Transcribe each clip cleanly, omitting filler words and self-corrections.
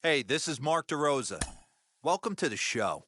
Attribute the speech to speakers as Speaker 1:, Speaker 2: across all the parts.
Speaker 1: Hey, this is Mark DeRosa. Welcome to the show.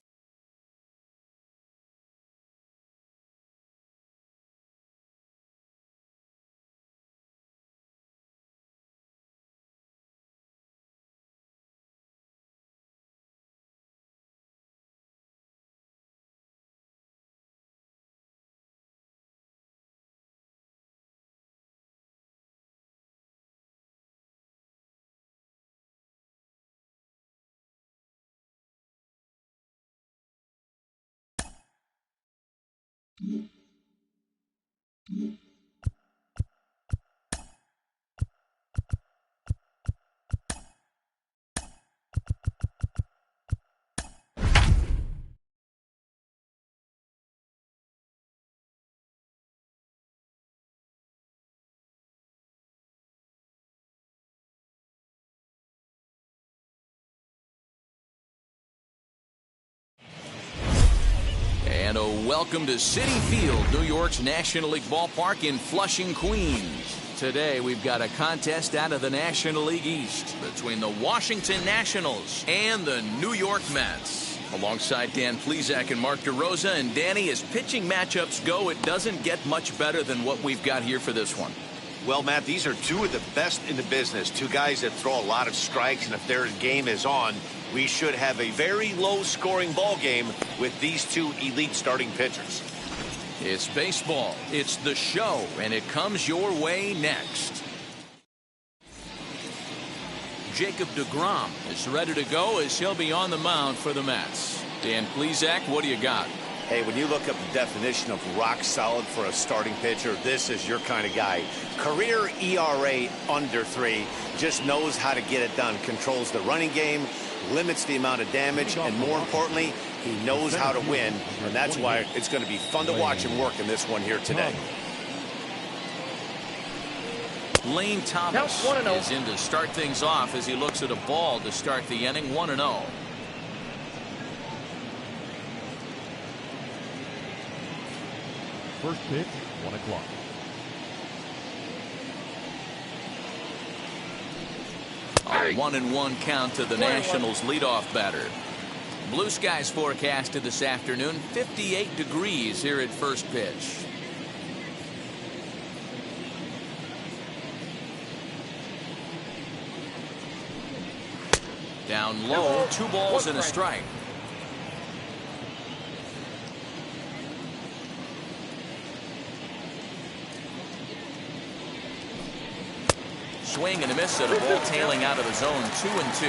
Speaker 2: And a welcome to Citi Field, New York's National League ballpark in Flushing, Queens. Today we've got a contest out of the National League East between the Washington Nationals and the New York Mets. Alongside Dan Plesac and Mark DeRosa. And Danny, as pitching matchups go, it doesn't get much better than what we've got here for this one.
Speaker 3: Well, Matt, these are two of the best in the business. Two guys that throw a lot of strikes, and if their game is on, we should have a very low-scoring ball game with these two elite starting pitchers.
Speaker 2: It's baseball. It's the show, and it comes your way next. Jacob deGrom is ready to go as he'll be on the mound for the Mets. Dan Plesac, what do you got?
Speaker 3: Hey, when you look up the definition of rock solid for a starting pitcher, this is your kind of guy. Career ERA under 3, just knows how to get it done, controls the running game, limits the amount of damage, and more importantly, he knows how to win, and that's why it's going to be fun to watch him work in this one here today.
Speaker 2: Lane Thomas is in to start things off as he looks at a ball to start the inning, 1-0.
Speaker 4: First pitch, 1 o'clock.
Speaker 2: A 1-1 count to the Nationals leadoff batter. Blue skies forecasted this afternoon, 58 degrees here at first pitch. Down low, 2 balls and a strike. Swing and a miss at a ball tailing out of the zone, 2-2.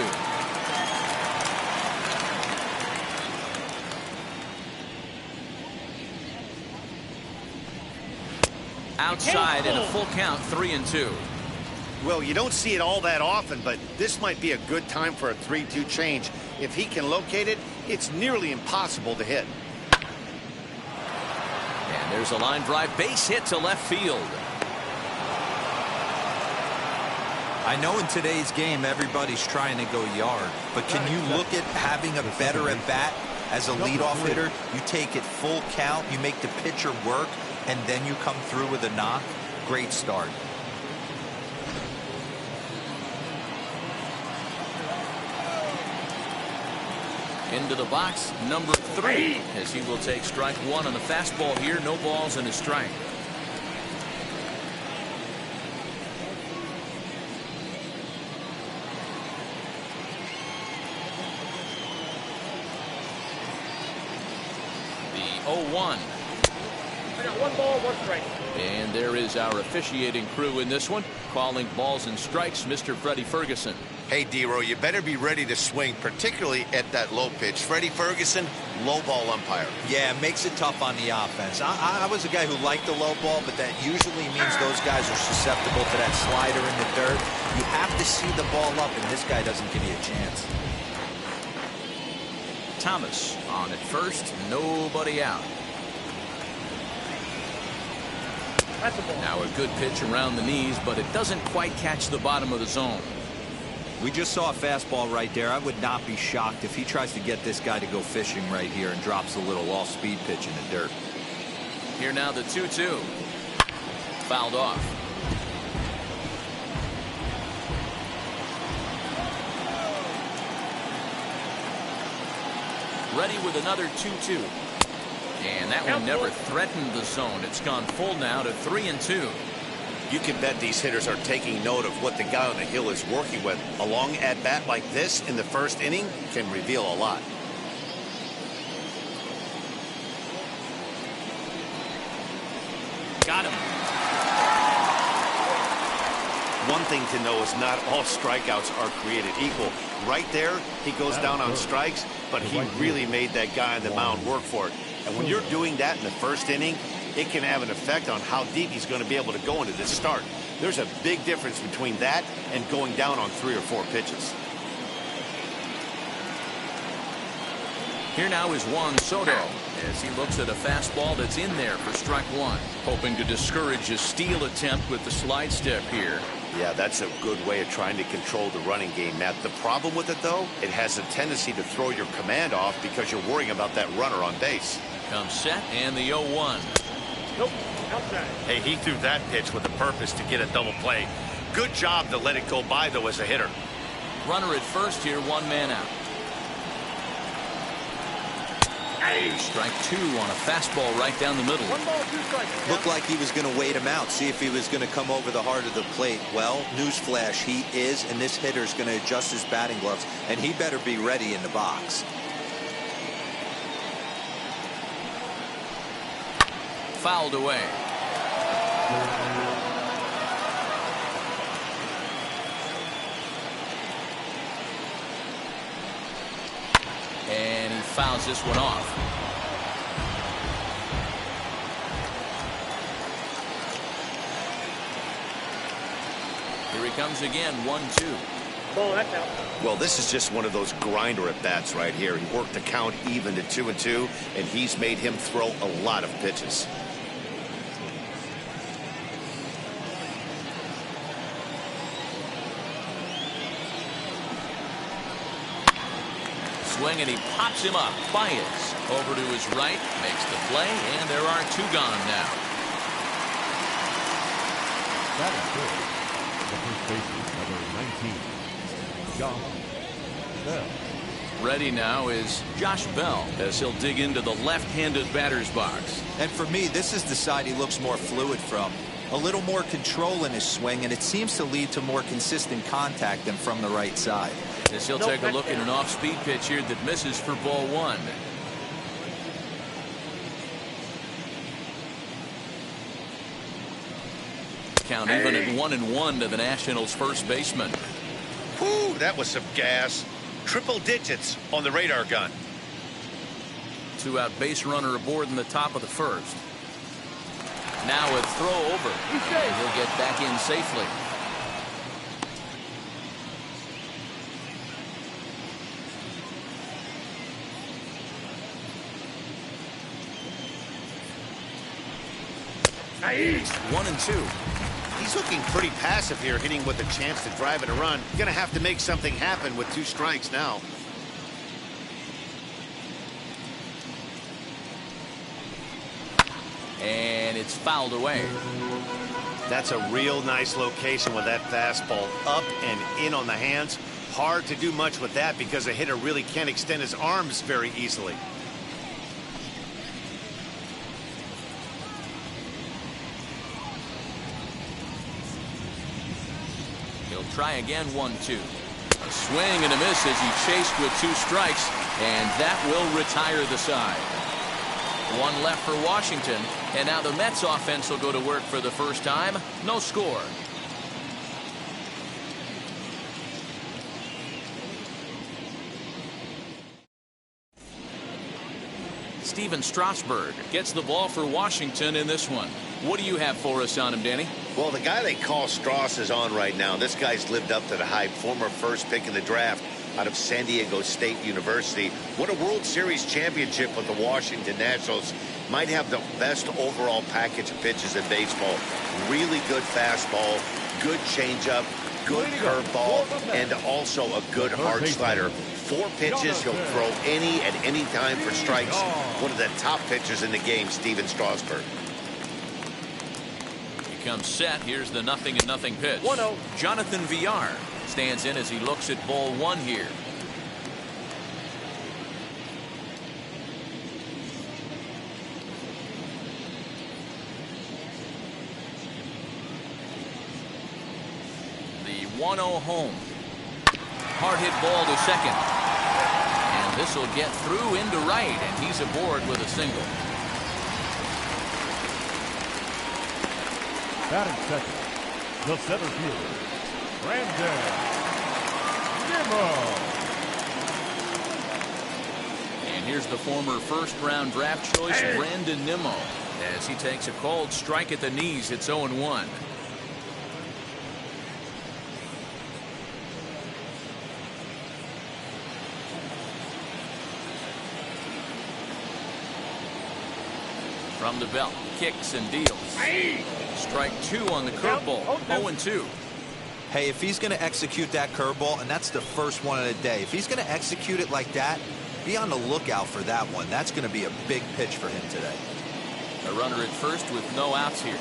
Speaker 2: Outside and a full count, 3-2.
Speaker 3: Well, you don't see it all that often, but this might be a good time for a 3-2 change. If he can locate it, it's nearly impossible to hit.
Speaker 2: And there's a line drive base hit to left field.
Speaker 1: I know in today's game everybody's trying to go yard, but can you look at having a better at bat as a leadoff hitter? You take it full count, you make the pitcher work, and then you come through with a knock. Great start.
Speaker 2: Into the box, number 3, as he will take strike 1 on the fastball here. No balls and a strike. The 0-1.
Speaker 5: I got 1 ball, 1 strike.
Speaker 2: And there is our officiating crew in this one, calling balls and strikes, Mr. Freddie Ferguson.
Speaker 3: Hey, D-Row, you better be ready to swing, particularly at that low pitch. Freddie Ferguson, low ball umpire.
Speaker 1: Yeah, it makes it tough on the offense. I was a guy who liked the low ball, but that usually means those guys are susceptible to that slider in the dirt. You have to see the ball up, and this guy doesn't give you a chance.
Speaker 2: Thomas on at first, nobody out. Now a good pitch around the knees, but it doesn't quite catch the bottom of the zone.
Speaker 1: We just saw a fastball right there. I would not be shocked if he tries to get this guy to go fishing right here and drops a little off-speed pitch in the dirt.
Speaker 2: Here now the 2-2. Fouled off. ready with another 2-2. And that one never threatened the zone. It's gone full now to 3-2.
Speaker 3: You can bet these hitters are taking note of what the guy on the hill is working with. A long at-bat like this in the first inning can reveal a lot.
Speaker 2: Got him.
Speaker 3: One thing to know is not all strikeouts are created equal. Right there, he goes down on strikes, but he really made that guy on the mound work for it. And when you're doing that in the first inning, it can have an effect on how deep he's going to be able to go into this start. There's a big difference between that and going down on 3 or 4 pitches.
Speaker 2: Here now is Juan Soto as he looks at a fastball that's in there for strike one, hoping to discourage a steal attempt with the slide step here.
Speaker 3: Yeah, that's a good way of trying to control the running game, Matt. The problem with it, though, it has a tendency to throw your command off because you're worrying about that runner on base.
Speaker 2: Comes set and the 0-1.
Speaker 5: Nope, outside.
Speaker 3: Hey, he threw that pitch with a purpose to get a double play. Good job to let it go by, though, as a hitter.
Speaker 2: Runner at first here, 1 man out. Strike 2 on a fastball right down the middle.
Speaker 5: 1 ball, 2 strikes.
Speaker 1: Looked like he was going to wait him out, see if he was going to come over the heart of the plate. Well, newsflash, he is, and this hitter's going to adjust his batting gloves, and he better be ready in the box.
Speaker 2: Fouled away. And he fouls this one off. Here he comes again, 1-2.
Speaker 5: Ball, that's out.
Speaker 3: Well, this is just one of those grinder at bats right here. He worked the count even to 2-2, and he's made him throw a lot of pitches.
Speaker 2: Swing, and he pops him up. Baez over to his right, makes the play, and there are 2 gone now.
Speaker 4: That is good. The first baseman, number 19, Josh Bell.
Speaker 2: Ready now is Josh Bell as he'll dig into the left-handed batter's box.
Speaker 1: And for me, this is the side he looks more fluid from. A little more control in his swing, and it seems to lead to more consistent contact than from the right side.
Speaker 2: As he'll take a look at an off-speed pitch here that misses for ball 1. Count even at 1-1 to the Nationals' first baseman.
Speaker 3: Whew, that was some gas. Triple digits on the radar gun.
Speaker 2: 2-out base runner aboard in the top of the first. Now a throw over. And he'll get back in safely.
Speaker 5: Nice.
Speaker 2: 1-2.
Speaker 3: He's looking pretty passive here, hitting with a chance to drive in a run. Going to have to make something happen with 2 strikes now.
Speaker 2: And it's fouled away.
Speaker 3: That's a real nice location with that fastball up and in on the hands. Hard to do much with that because a hitter really can't extend his arms very easily.
Speaker 2: He'll try again, 1-2. A swing and a miss as he chased with 2 strikes, and that will retire the side. 1 left for Washington, and now the Mets offense will go to work for the first time. No score. Steven Strasburg gets the ball for Washington in this one. What do you have for us on him, Danny?
Speaker 3: Well, the guy they call Strauss is on right now. This guy's lived up to the hype. Former first pick in the draft out of San Diego State University. Won a World Series championship with the Washington Nationals. Might have the best overall package of pitches in baseball. Really good fastball, good changeup, good curveball, and also a good hard slider. 4 pitches, he'll throw any at any time for strikes. One of the top pitchers in the game, Steven Strasburg.
Speaker 2: He comes set. Here's the 0-0 pitch.
Speaker 5: 1-0.
Speaker 2: Jonathan Villar stands in as he looks at ball 1 here. 1-0 home. Hard hit ball to second. And this will get through into right, and he's aboard with a single.
Speaker 4: Batting second, the center fielder, Brandon Nimmo.
Speaker 2: And here's the former first-round draft choice, Brandon Nimmo, as he takes a cold strike at the knees. It's 0-1. From the belt, kicks and deals. Strike 2 on the curveball. 0-2.
Speaker 1: Hey, if he's going to execute that curveball, and that's the first one of the day, if he's going to execute it like that, be on the lookout for that one. That's going to be a big pitch for him today.
Speaker 2: A runner at first with no outs here.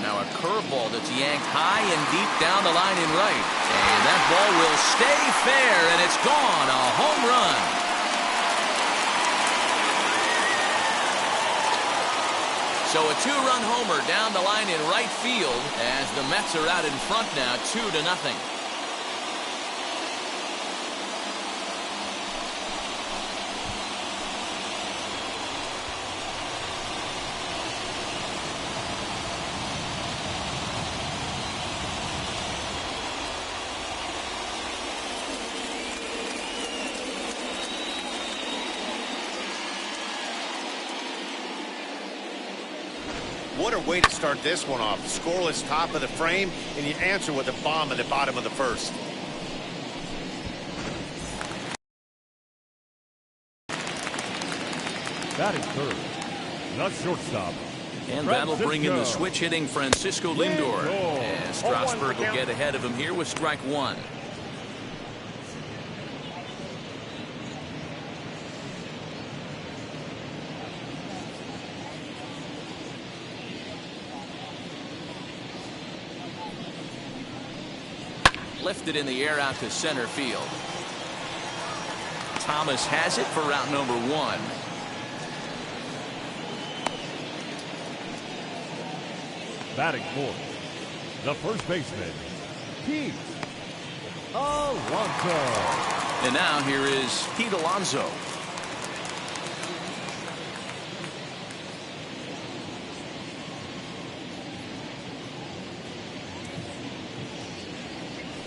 Speaker 2: Now a curveball that's yanked high and deep down the line in right. And that ball will stay fair, and it's gone. A home run. So a 2-run homer down the line in right field as the Mets are out in front now, 2-0.
Speaker 3: What a way to start this one off. Scoreless top of the frame, and you answer with a bomb at the bottom of the first.
Speaker 4: Batting third, the shortstop.
Speaker 2: And that'll bring in the switch hitting Francisco Lindor. And Strasburg will get ahead of him here with strike 1. Lifted in the air out to center field. Thomas has it for route number 1.
Speaker 4: Batting fourth, the first baseman, Pete Alonso.
Speaker 2: And now here is Pete Alonso.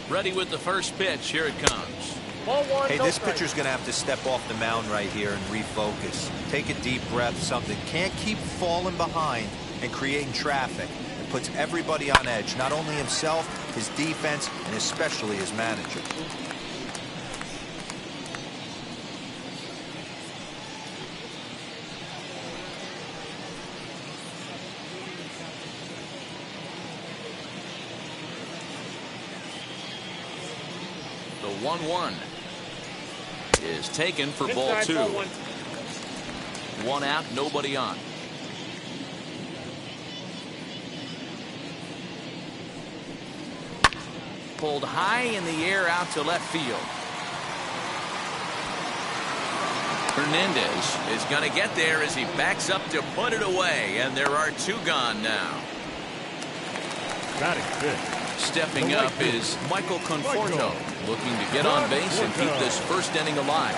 Speaker 2: Ready with the first pitch. Here it comes.
Speaker 5: Ball 1,
Speaker 1: Hey,
Speaker 5: no
Speaker 1: this
Speaker 5: strike.
Speaker 1: pitcher's going to have to step off the mound right here and refocus. Take a deep breath, something. Can't keep falling behind and creating traffic. It puts everybody on edge, not only himself, his defense, and especially his manager.
Speaker 2: The 1-1 is taken for ball
Speaker 5: Inside,
Speaker 2: 2.
Speaker 5: ball 1.
Speaker 2: 1 out, nobody on. Pulled high in the air out to left field. Hernandez is going to get there as he backs up to put it away, and there are 2 gone now.
Speaker 4: Batting fifth,
Speaker 2: Stepping up is Michael Conforto, looking to get on base and keep this first inning alive.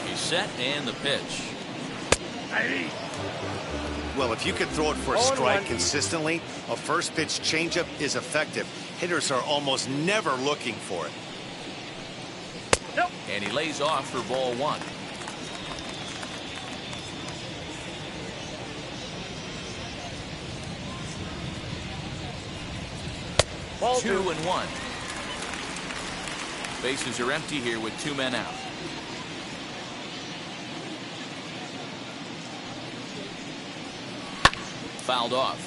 Speaker 2: He's set, and the pitch.
Speaker 3: Well, if you can throw it for a
Speaker 5: 0-1.
Speaker 3: strike consistently, a first pitch changeup is effective. Hitters are almost never looking for it.
Speaker 5: Nope.
Speaker 2: And he lays off for ball 1.
Speaker 5: Ball
Speaker 2: 2
Speaker 5: 2.
Speaker 2: and 1. Bases are empty here with 2 men out. Fouled off.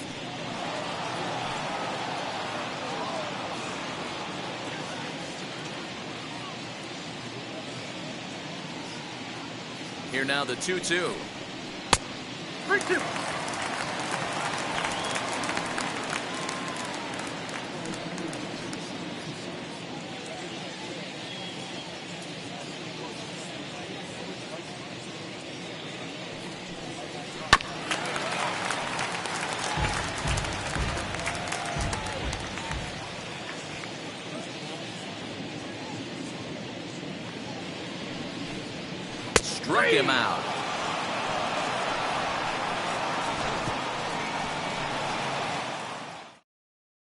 Speaker 2: Here now the 2-2.
Speaker 5: 3-2.
Speaker 2: struck him out.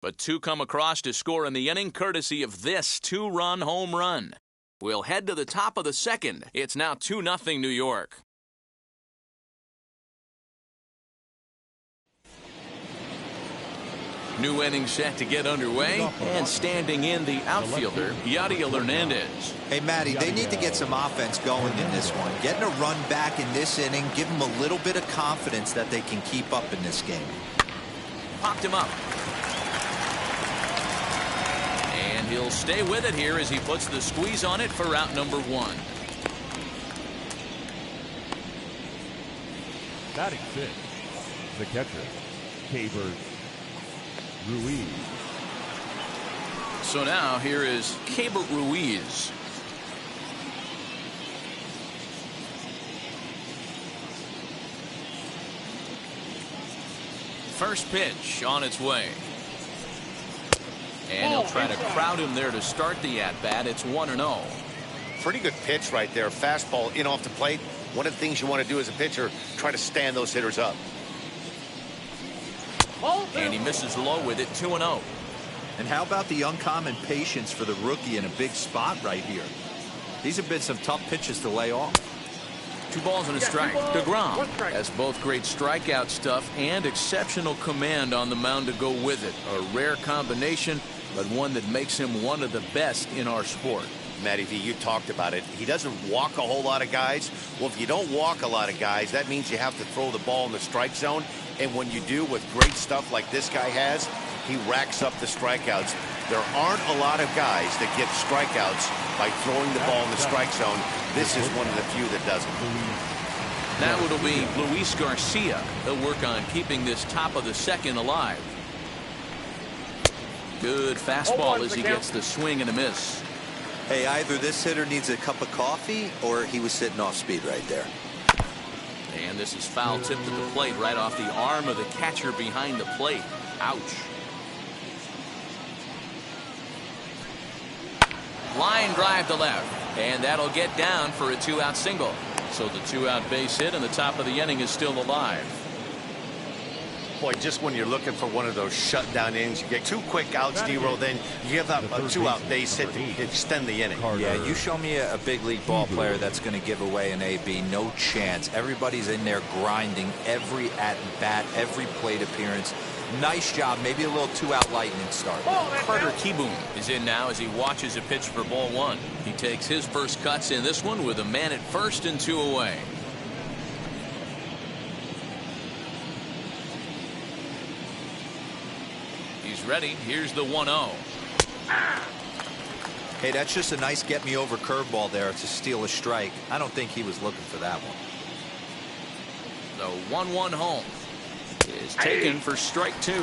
Speaker 2: But two come across to score in the inning, courtesy of this two-run home run. We'll head to the top of the second. It's now 2-0 New York. New inning set to get underway, and standing in the outfielder, Yadier Hernandez.
Speaker 1: Hey, Matty, they need to get some offense going in this one. Getting a run back in this inning, give them a little bit of confidence that they can keep up in this game.
Speaker 2: Popped him up. And he'll stay with it here as he puts the squeeze on it for out number 1.
Speaker 4: Batting 6, the catcher, Keibert Ruiz.
Speaker 2: So now here is Keibert Ruiz. First pitch on its way. And he'll try to crowd him there to start the at-bat. It's 1-0.
Speaker 3: Pretty good pitch right there. Fastball in off the plate. One of the things you want to do as a pitcher, try to stand those hitters up.
Speaker 2: And he misses low with it, 2-0.
Speaker 1: And how about the uncommon patience for the rookie in a big spot right here? These have been some tough pitches to lay off.
Speaker 2: 2 balls and a strike. DeGrom has both great strikeout stuff and exceptional command on the mound to go with it. A rare combination, but one that makes him one of the best in our sport.
Speaker 3: Matty V, you talked about it. He doesn't walk a whole lot of guys. Well, if you don't walk a lot of guys, that means you have to throw the ball in the strike zone. And when you do with great stuff like this guy has, he racks up the strikeouts. There aren't a lot of guys that get strikeouts by throwing the ball in the strike zone. This is one of the few that doesn't.
Speaker 2: Now it'll be Luis Garcia. He'll work on keeping this top of the second alive. Good fastball as he gets the swing and a miss.
Speaker 1: Hey, either this hitter needs a cup of coffee or he was sitting off speed right there.
Speaker 2: And this is foul tipped at the plate right off the arm of the catcher behind the plate. Ouch. Line drive to left, and that'll get down for a 2-out single. So the 2-out base hit and the top of the inning is still alive.
Speaker 3: Boy, just when you're looking for one of those shutdown innings, you get 2 quick outs, D-roll, then you give up a 2-out base hit to extend the inning.
Speaker 1: Yeah, you show me a big league ball player that's going to give away an AB. No chance. Everybody's in there grinding every at-bat, every plate appearance. Nice job. Maybe a little 2-out lightning start.
Speaker 2: Carter Kieboom is in now as he watches a pitch for ball 1. He takes his first cuts in this one with a man at first and 2 away. He's ready. Here's the 1-0.
Speaker 1: Hey, that's just a nice get-me-over curveball there to steal a strike. I don't think he was looking for that one.
Speaker 2: The 1-1 home is taken for strike 2.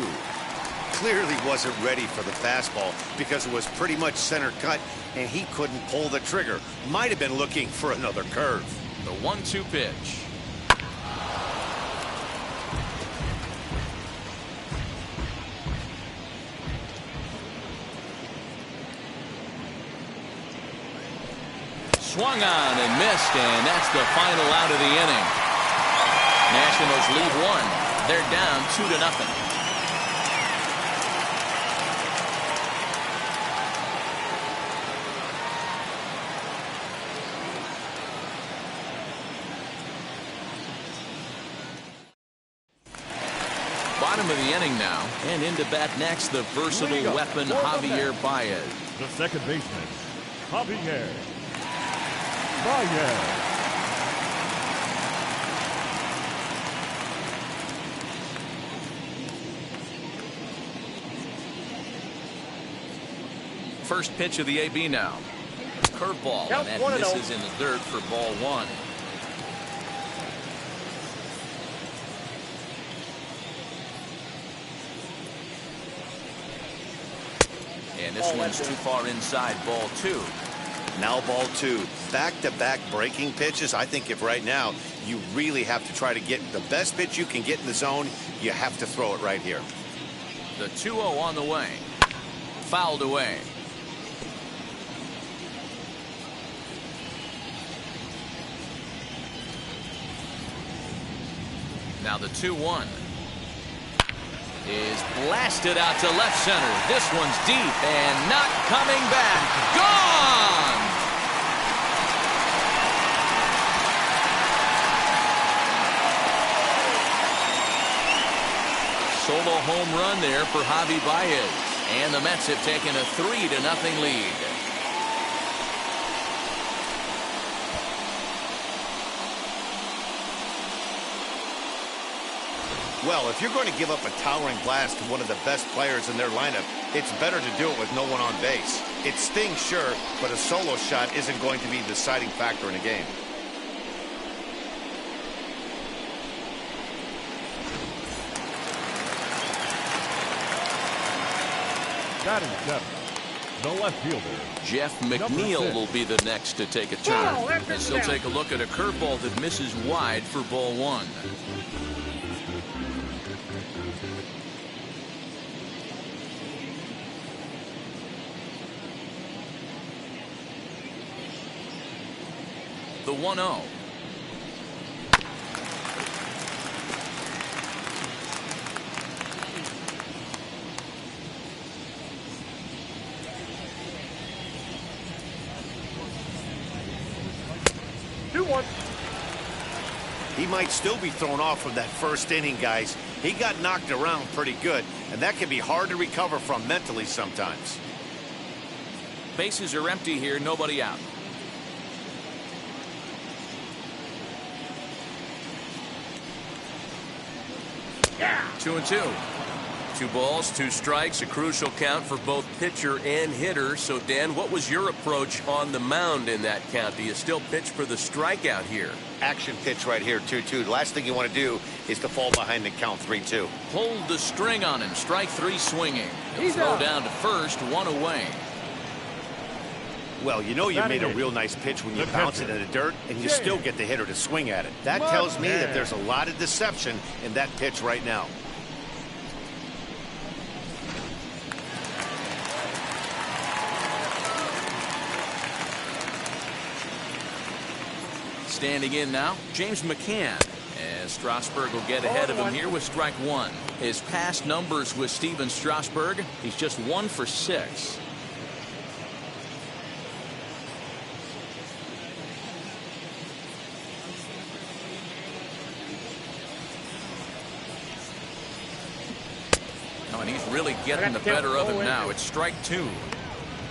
Speaker 3: Clearly wasn't ready for the fastball because it was pretty much center cut and he couldn't pull the trigger. Might have been looking for another curve.
Speaker 2: The 1-2 pitch. Swung on and missed, and that's the final out of the inning. Nationals lead 1. They're down 2-0. Bottom of the inning now, and into bat next, the versatile weapon Javier Baez.
Speaker 4: The second baseman, Javier Baez.
Speaker 2: First pitch of the AB now. Curveball, and that misses in the dirt for ball 1. And this one's too far inside, ball 2.
Speaker 3: Now ball 2. Back-to-back breaking pitches. I think if right now you really have to try to get the best pitch you can get in the zone, you have to throw it right here.
Speaker 2: The 2-0 on the way. Fouled away. Now the 2-1 is blasted out to left center. This one's deep and not coming back. Gone! Solo home run there for Javi Baez. And the Mets have taken a 3-0 lead.
Speaker 3: Well, if you're going to give up a towering blast to one of the best players in their lineup, it's better to do it with no one on base. It stings, sure, but a solo shot isn't going to be the deciding factor in a game.
Speaker 4: Batting seven, the left fielder,
Speaker 2: Jeff McNeil will be the next to take a turn. As he'll take a look at a curveball that misses wide for ball one. The 1-0.
Speaker 3: He might still be thrown off from that first inning, guys. He got knocked around pretty good, and that can be hard to recover from mentally sometimes.
Speaker 2: Bases are empty here, nobody out.
Speaker 5: Yeah.
Speaker 2: 2-2. 2 balls, 2 strikes, a crucial count for both pitcher and hitter. So, Dan, what was your approach on the mound in that count? Do you still pitch for the strikeout here?
Speaker 3: Action pitch right here, 2-2. The last thing you want to do is to fall behind the count 3-2.
Speaker 2: Hold the string on him. Strike 3 swinging. He'll throw down to first, 1 away.
Speaker 3: Well, you know you made a real nice pitch when you bounce it in the dirt, and you still get the hitter to swing at it. That tells me that there's a lot of deception in that pitch right now.
Speaker 2: Standing in now, James McCann. As Strasburg will get ahead of him here with strike 1. His past numbers with Steven Strasburg, he's just 1 for 6. Oh, and he's really getting the better of him now. It's strike 2.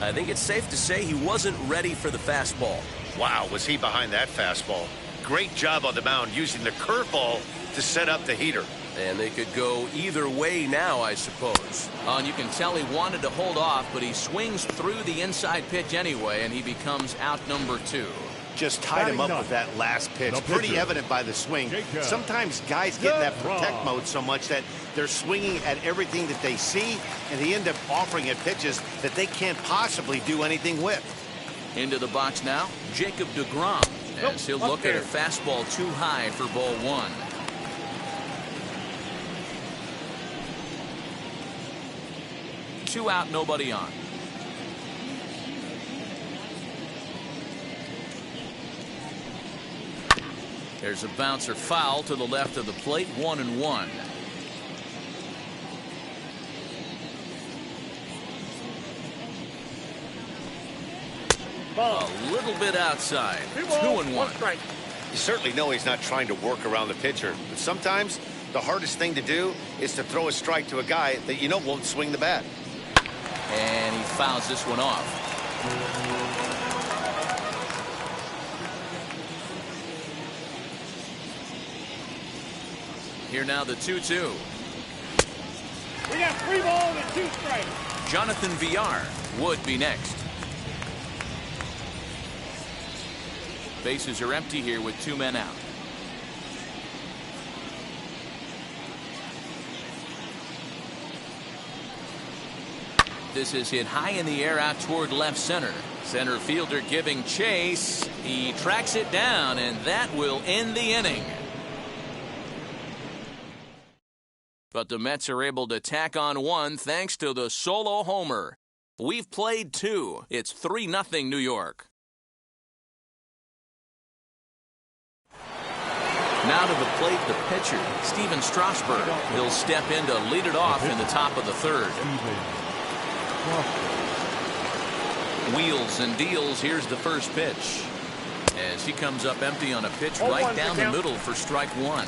Speaker 6: I think it's safe to say he wasn't ready for the fastball.
Speaker 3: Wow, was he behind that fastball. Great job on the mound using the curveball to set up the heater.
Speaker 6: And they could go either way now, I suppose.
Speaker 2: And you can tell he wanted to hold off, but he swings through the inside pitch anyway, and he becomes out number 2.
Speaker 3: Just tied him up with that last pitch. Pretty evident by the swing. Sometimes guys get in that protect mode so much that they're swinging at everything that they see, and they end up offering at pitches that they can't possibly do anything with.
Speaker 2: Into the box now, Jacob deGrom, as he'll look at a fastball too high for ball 1. Two out, nobody on. There's a bouncer foul to the left of the plate, 1-1. A little bit outside. 2-1.
Speaker 3: You certainly know he's not trying to work around the pitcher, but sometimes the hardest thing to do is to throw a strike to a guy that you know won't swing the bat.
Speaker 2: And he fouls this one off. Here now the 2-2.
Speaker 5: We got 3 balls and 2 strikes.
Speaker 2: Jonathan Villar would be next. Bases are empty here with 2 men out. This is hit high in the air out toward left center. Center fielder giving chase. He tracks it down, and that will end the inning. But the Mets are able to tack on 1 thanks to the solo homer. We've played 2. It's 3-0 New York. Now to the plate, the pitcher, Steven Strasburg. He'll step in to lead it off in the top of the third. Wheels and deals. Here's the first pitch. As he comes up empty on a pitch right down the middle for strike one.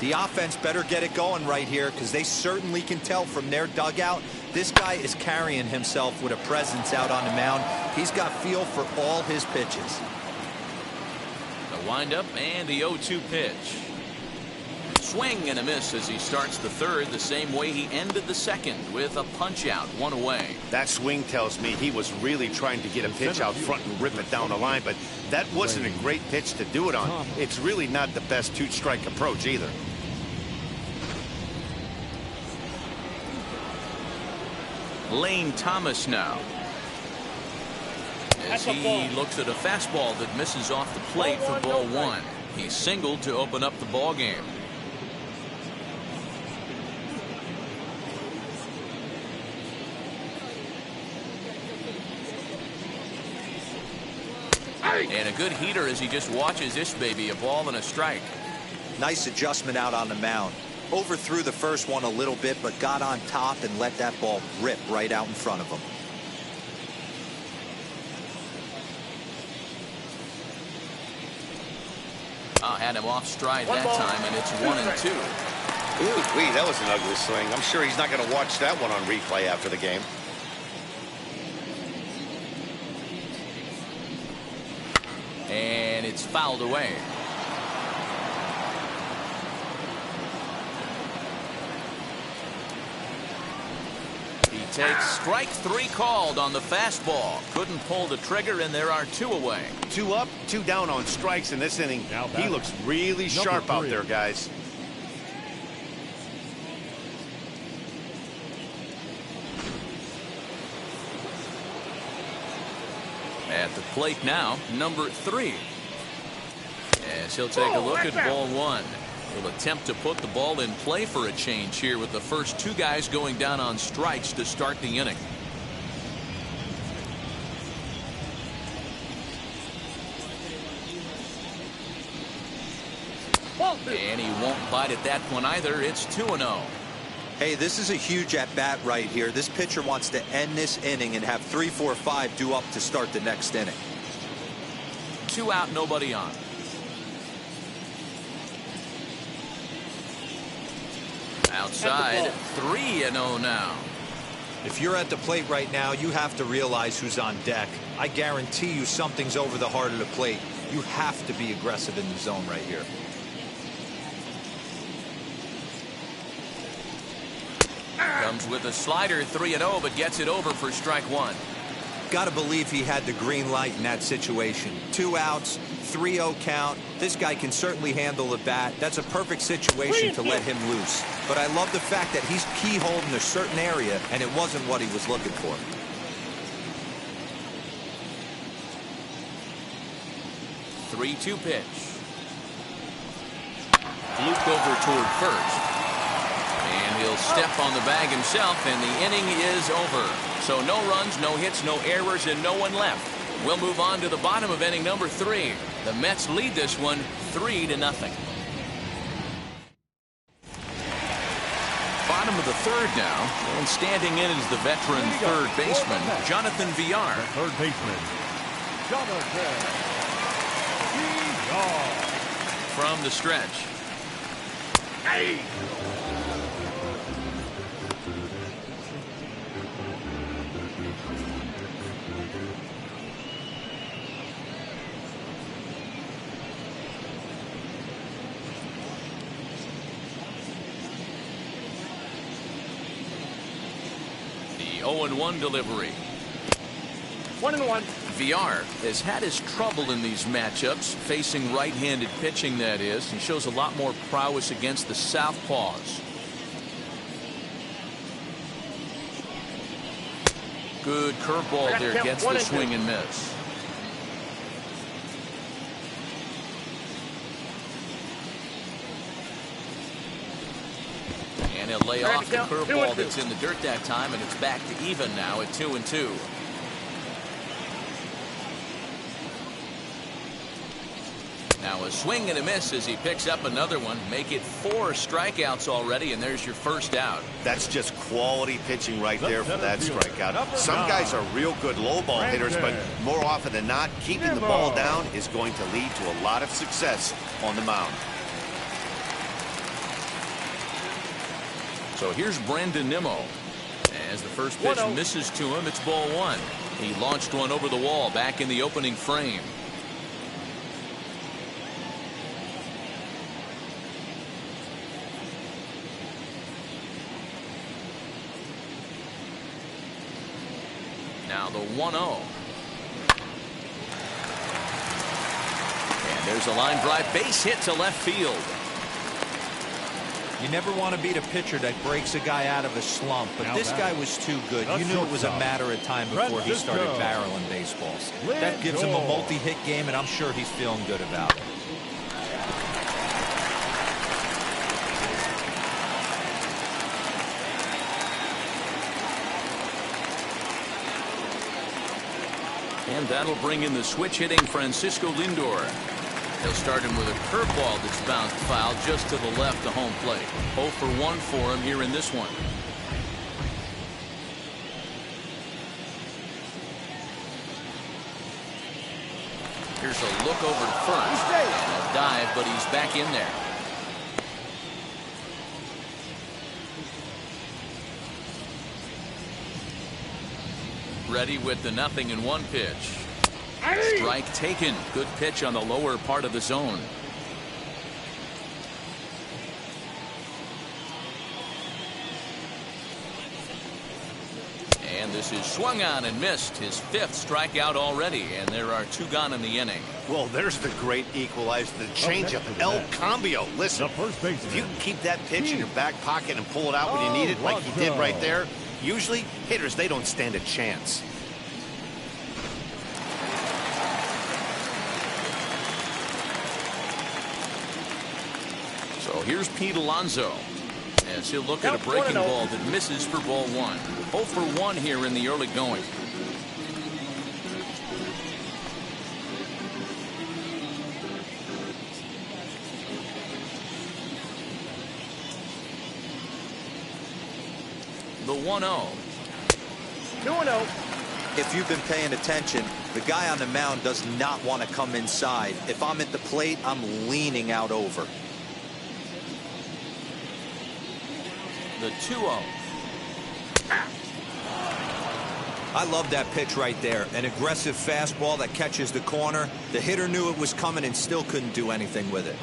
Speaker 1: The offense better get it going right here, because they certainly can tell from their dugout this guy is carrying himself with a presence out on the mound. He's got feel for all his pitches.
Speaker 2: The windup and the 0-2 pitch. Swing and a miss as he starts the third the same way he ended the second, with a punch out, one away.
Speaker 3: That swing tells me he was really trying to get a pitch out front and rip it down the line, but that wasn't a great pitch to do it on. It's really not the best two-strike approach either.
Speaker 2: Lane Thomas now. As he looks at a fastball that misses off the plate for ball one. He singled to open up the ball game. And a good heater as he just watches this baby, a ball and a strike.
Speaker 1: Nice adjustment out on the mound. Overthrew the first one a little bit, but got on top and let that ball rip right out in front of him.
Speaker 2: Had him off stride that time, and it's 1-2.
Speaker 3: Ooh, that was an ugly swing. I'm sure he's not going to watch that one on replay after the game.
Speaker 2: And it's fouled away. He takes strike three called on the fastball. Couldn't pull the trigger, and there are two away.
Speaker 3: 2 up, 2 down on strikes in this inning. He looks really sharp out there, guys.
Speaker 2: At the plate now, number 3. As he'll take a look at ball one. He'll attempt to put the ball in play for a change here with the first 2 guys going down on strikes to start the inning. And he won't bite at that one either. It's 2-0.
Speaker 1: Hey, this is a huge at-bat right here. This pitcher wants to end this inning and have 3, 4, 5 due up to start the next inning.
Speaker 2: 2 out, nobody on. Outside, 3-0 now.
Speaker 1: If you're at the plate right now, you have to realize who's on deck. I guarantee you something's over the heart of the plate. You have to be aggressive in the zone right here.
Speaker 2: Comes with a slider, 3-0, but gets it over for strike one.
Speaker 1: Got to believe he had the green light in that situation. 2 outs, 3-0 count. This guy can certainly handle the bat. That's a perfect situation to let him loose. But I love the fact that he's keyholed in a certain area, and it wasn't what he was looking for.
Speaker 2: The 3-2 pitch. Fluke over toward first. And he'll step on the bag himself, and the inning is over. So no runs, no hits, no errors, and no one left. We'll move on to the bottom of inning number 3. The Mets lead this one 3-0. Bottom of the third now, and standing in is the veteran third baseman, Jonathan Villar.
Speaker 4: Third baseman, Jonathan Villar.
Speaker 2: From the stretch.
Speaker 5: Hey!
Speaker 2: The 0-1 delivery.
Speaker 5: 1-1.
Speaker 2: Villar has had his trouble in these matchups, facing right-handed pitching, that is. He shows a lot more prowess against the southpaws. Good curveball there, gets the swing and miss. And he'll lay off the curveball that's in the dirt that time, and it's back to even now at 2-2. Now a A swing and a miss as he picks up another one. Make it 4 strikeouts already, and there's your first out.
Speaker 3: That's just quality pitching right there for that strikeout. Some guys are real good low ball hitters, but more often than not, keeping the ball down is going to lead to a lot of success on the mound.
Speaker 2: So here's Brandon Nimmo. As the first pitch misses to him, it's ball 1. He launched one over the wall back in the opening frame. Now the 1-0. And there's a line drive base hit to left field.
Speaker 1: You never want to beat a pitcher that breaks a guy out of a slump, but this guy was too good. You knew it was a matter of time before he started barreling baseballs. That gives him a multi-hit game, and I'm sure he's feeling good about it.
Speaker 2: And that'll bring in the switch-hitting Francisco Lindor. He'll start him with a curveball that's bounced foul just to the left of home plate. 0 for 1 for him here in this one. Here's a look over to first. And a dive, but he's back in there. Ready with the 0-1 pitch. Strike taken. Good pitch on the lower part of the zone. And this is swung on and missed. His 5th strikeout already, and there are 2 gone in the inning.
Speaker 3: Well, there's the great equalizer, the changeup, El Cambio. Listen, if you can keep that pitch in your back pocket and pull it out when you need it, like he did right there, usually hitters, they don't stand a chance.
Speaker 2: So here's Pete Alonso as he'll look at a breaking ball that misses for ball 1. 0 for 1 here in the early going. The 1-0.
Speaker 5: 2-0.
Speaker 1: If you've been paying attention, the guy on the mound does not want to come inside. If I'm at the plate, I'm leaning out over.
Speaker 2: The 2-0.
Speaker 1: I love that pitch right there. An aggressive fastball that catches the corner. The hitter knew it was coming and still couldn't do anything with it.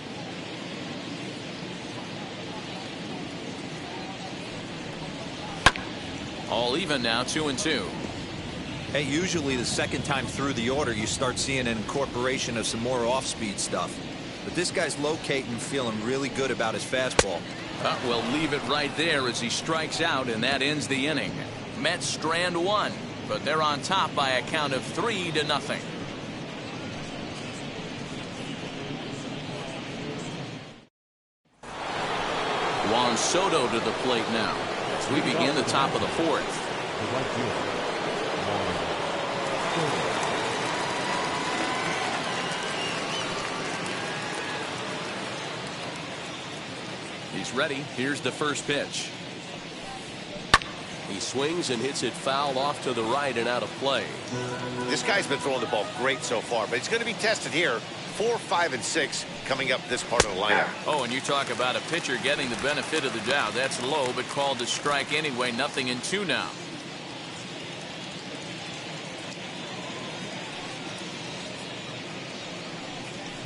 Speaker 2: All even now, 2-2.
Speaker 1: Hey, usually the second time through the order, you start seeing an incorporation of some more off-speed stuff. But this guy's locating, feeling really good about his fastball.
Speaker 2: We'll leave it right there as he strikes out, and that ends the inning. Mets strand 1, but they're on top by a count of 3-0. Juan Soto to the plate now as we begin the top of the 4th. He's ready. Here's the first pitch. He swings and hits it foul off to the right and out of play.
Speaker 3: This guy's been throwing the ball great so far, but he's going to be tested here. 4, 5, and 6 coming up this part of the lineup.
Speaker 2: Oh, and you talk about a pitcher getting the benefit of the doubt. That's low, but called to strike anyway. 0-2 now.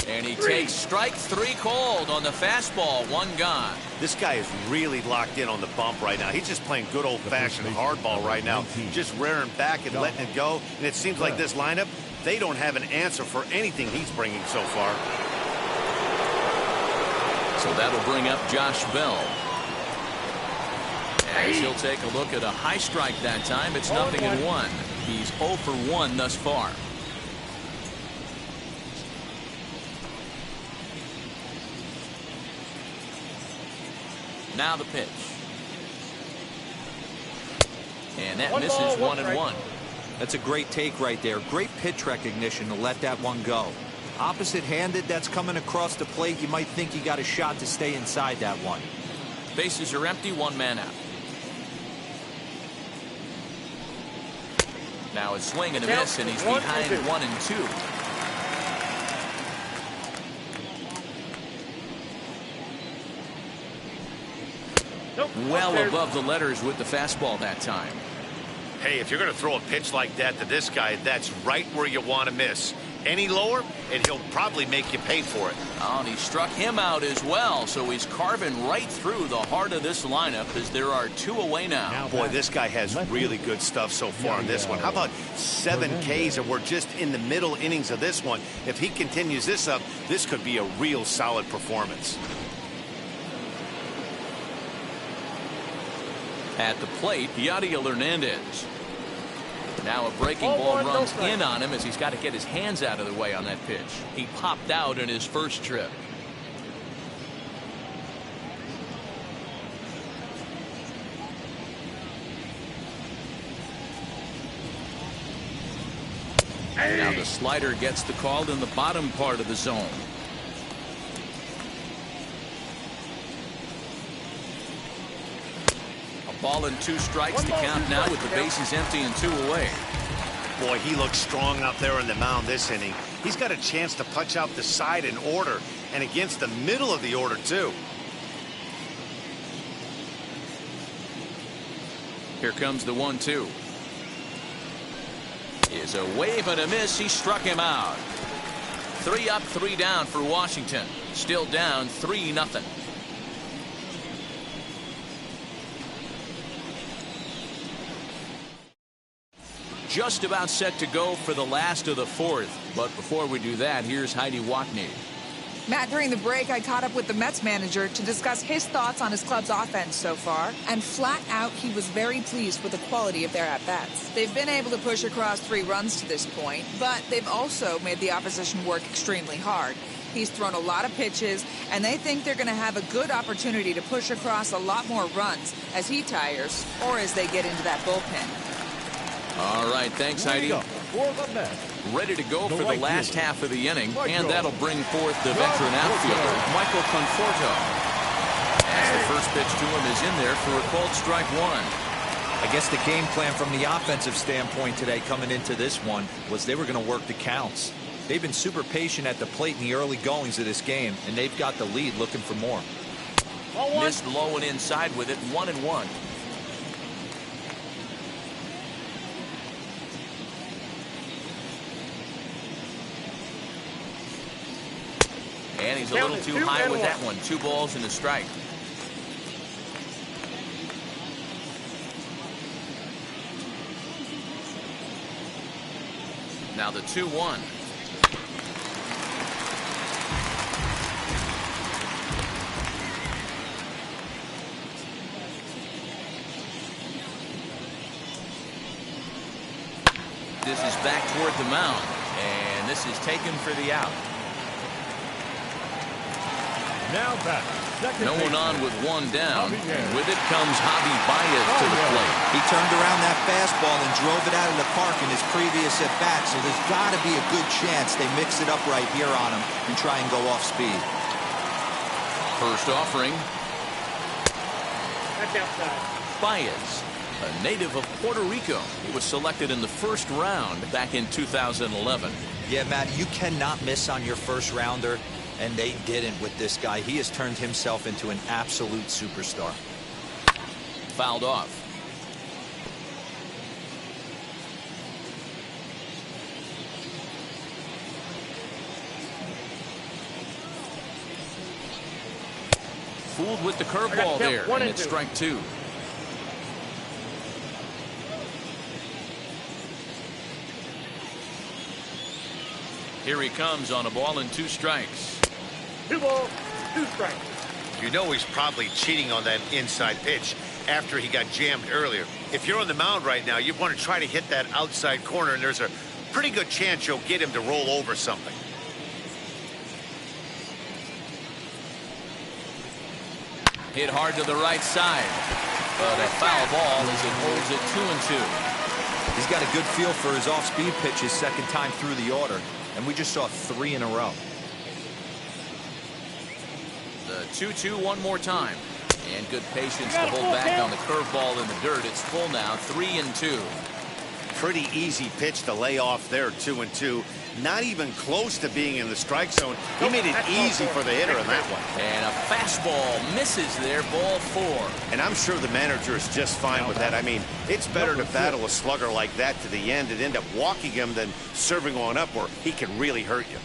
Speaker 2: And he takes strike 3 called on the fastball. 1 gone.
Speaker 3: This guy is really locked in on the bump right now. He's just playing good old-fashioned hardball right now, just rearing back and letting it go. And it seems like this lineup, they don't have an answer for anything he's bringing so far.
Speaker 2: So that'll bring up Josh Bell. As he'll take a look at a high strike that time. It's 0-1. He's 0 for 1 thus far. Now the pitch. And that misses 1-1.
Speaker 1: That's a great take right there. Great pitch recognition to let that one go. Opposite-handed, that's coming across the plate. You might think you got a shot to stay inside that one.
Speaker 2: Bases are empty, one man out. Now a swing and a miss, and he's behind 1 and 2. Well above the letters with the fastball that time.
Speaker 3: Hey, if you're going to throw a pitch like that to this guy, that's right where you want to miss. Any lower, and he'll probably make you pay for it.
Speaker 2: Oh, and he struck him out as well, so he's carving right through the heart of this lineup as there are 2 away now.
Speaker 3: Boy, this guy has really good stuff so far on this one. How about 7 Ks, and we're just in the middle innings of this one. If he continues this up, this could be a real solid performance.
Speaker 2: At the plate, Yadiel Hernandez. Now a breaking ball runs in on him as he's got to get his hands out of the way on that pitch. He popped out in his first trip. Now the slider gets the call in the bottom part of the zone. Ball and 2 strikes to count now with the bases empty and 2 away.
Speaker 3: Boy, he looks strong out there on the mound this inning. He's got a chance to punch out the side in order, and against the middle of the order, too.
Speaker 2: Here comes the 1-2. Is a wave and a miss. He struck him out. 3 up, 3 down for Washington. Still down 3-0. Just about set to go for the last of the 4th. But before we do that, here's Heidi Watney.
Speaker 7: Matt, during the break, I caught up with the Mets manager to discuss his thoughts on his club's offense so far. And flat out, he was very pleased with the quality of their at-bats. They've been able to push across 3 runs to this point, but they've also made the opposition work extremely hard. He's thrown a lot of pitches, and they think they're going to have a good opportunity to push across a lot more runs as he tires or as they get into that bullpen.
Speaker 2: All right, thanks, Heidi. Ready to go for the last half of the inning, and that'll bring forth the veteran outfielder, Michael Conforto. As the first pitch to him is in there for a called strike 1.
Speaker 1: I guess the game plan from the offensive standpoint today coming into this one was they were going to work the counts. They've been super patient at the plate in the early goings of this game, and they've got the lead looking for more.
Speaker 2: Missed low and inside with it, 1-1. And he's a little too high with that one. 2 balls and a strike. Now the 2-1. This is back toward the mound, and this is taken for the out.
Speaker 4: Now back.
Speaker 1: No one on with 1 down. And with it comes Javi Baez to the plate. He turned around that fastball and drove it out of the park in his previous at-bat, so there's got to be a good chance they mix it up right here on him and try and go off speed.
Speaker 2: First offering.
Speaker 5: That's outside.
Speaker 2: Baez, a native of Puerto Rico. He was selected in the 1st round back in 2011.
Speaker 1: Yeah, Matt, you cannot miss on your first rounder. And they didn't with this guy. He has turned himself into an absolute superstar.
Speaker 2: Fouled off. Fooled with the curveball there, and it's strike 2. Here he comes on a ball and 2 strikes.
Speaker 5: 2 balls, 2 strikes.
Speaker 3: You know he's probably cheating on that inside pitch after he got jammed earlier. If you're on the mound right now, you want to try to hit that outside corner, and there's a pretty good chance you'll get him to roll over something.
Speaker 2: Hit hard to the right side. But a foul ball as it holds it 2-2.
Speaker 1: He's got a good feel for his off-speed pitches second time through the order. and we just saw 3 in a row.
Speaker 2: The 2-2 one more time. And good patience to hold back on the curveball in the dirt. It's full now, 3-2.
Speaker 3: Pretty easy pitch to lay off there, 2-2. Not even close to being in the strike zone. He made it easy for the hitter in that one.
Speaker 2: And a fastball misses there, ball 4.
Speaker 3: And I'm sure the manager is just fine with that. I mean, it's better to battle a slugger like that to the end and end up walking him than serving on up where he can really hurt you.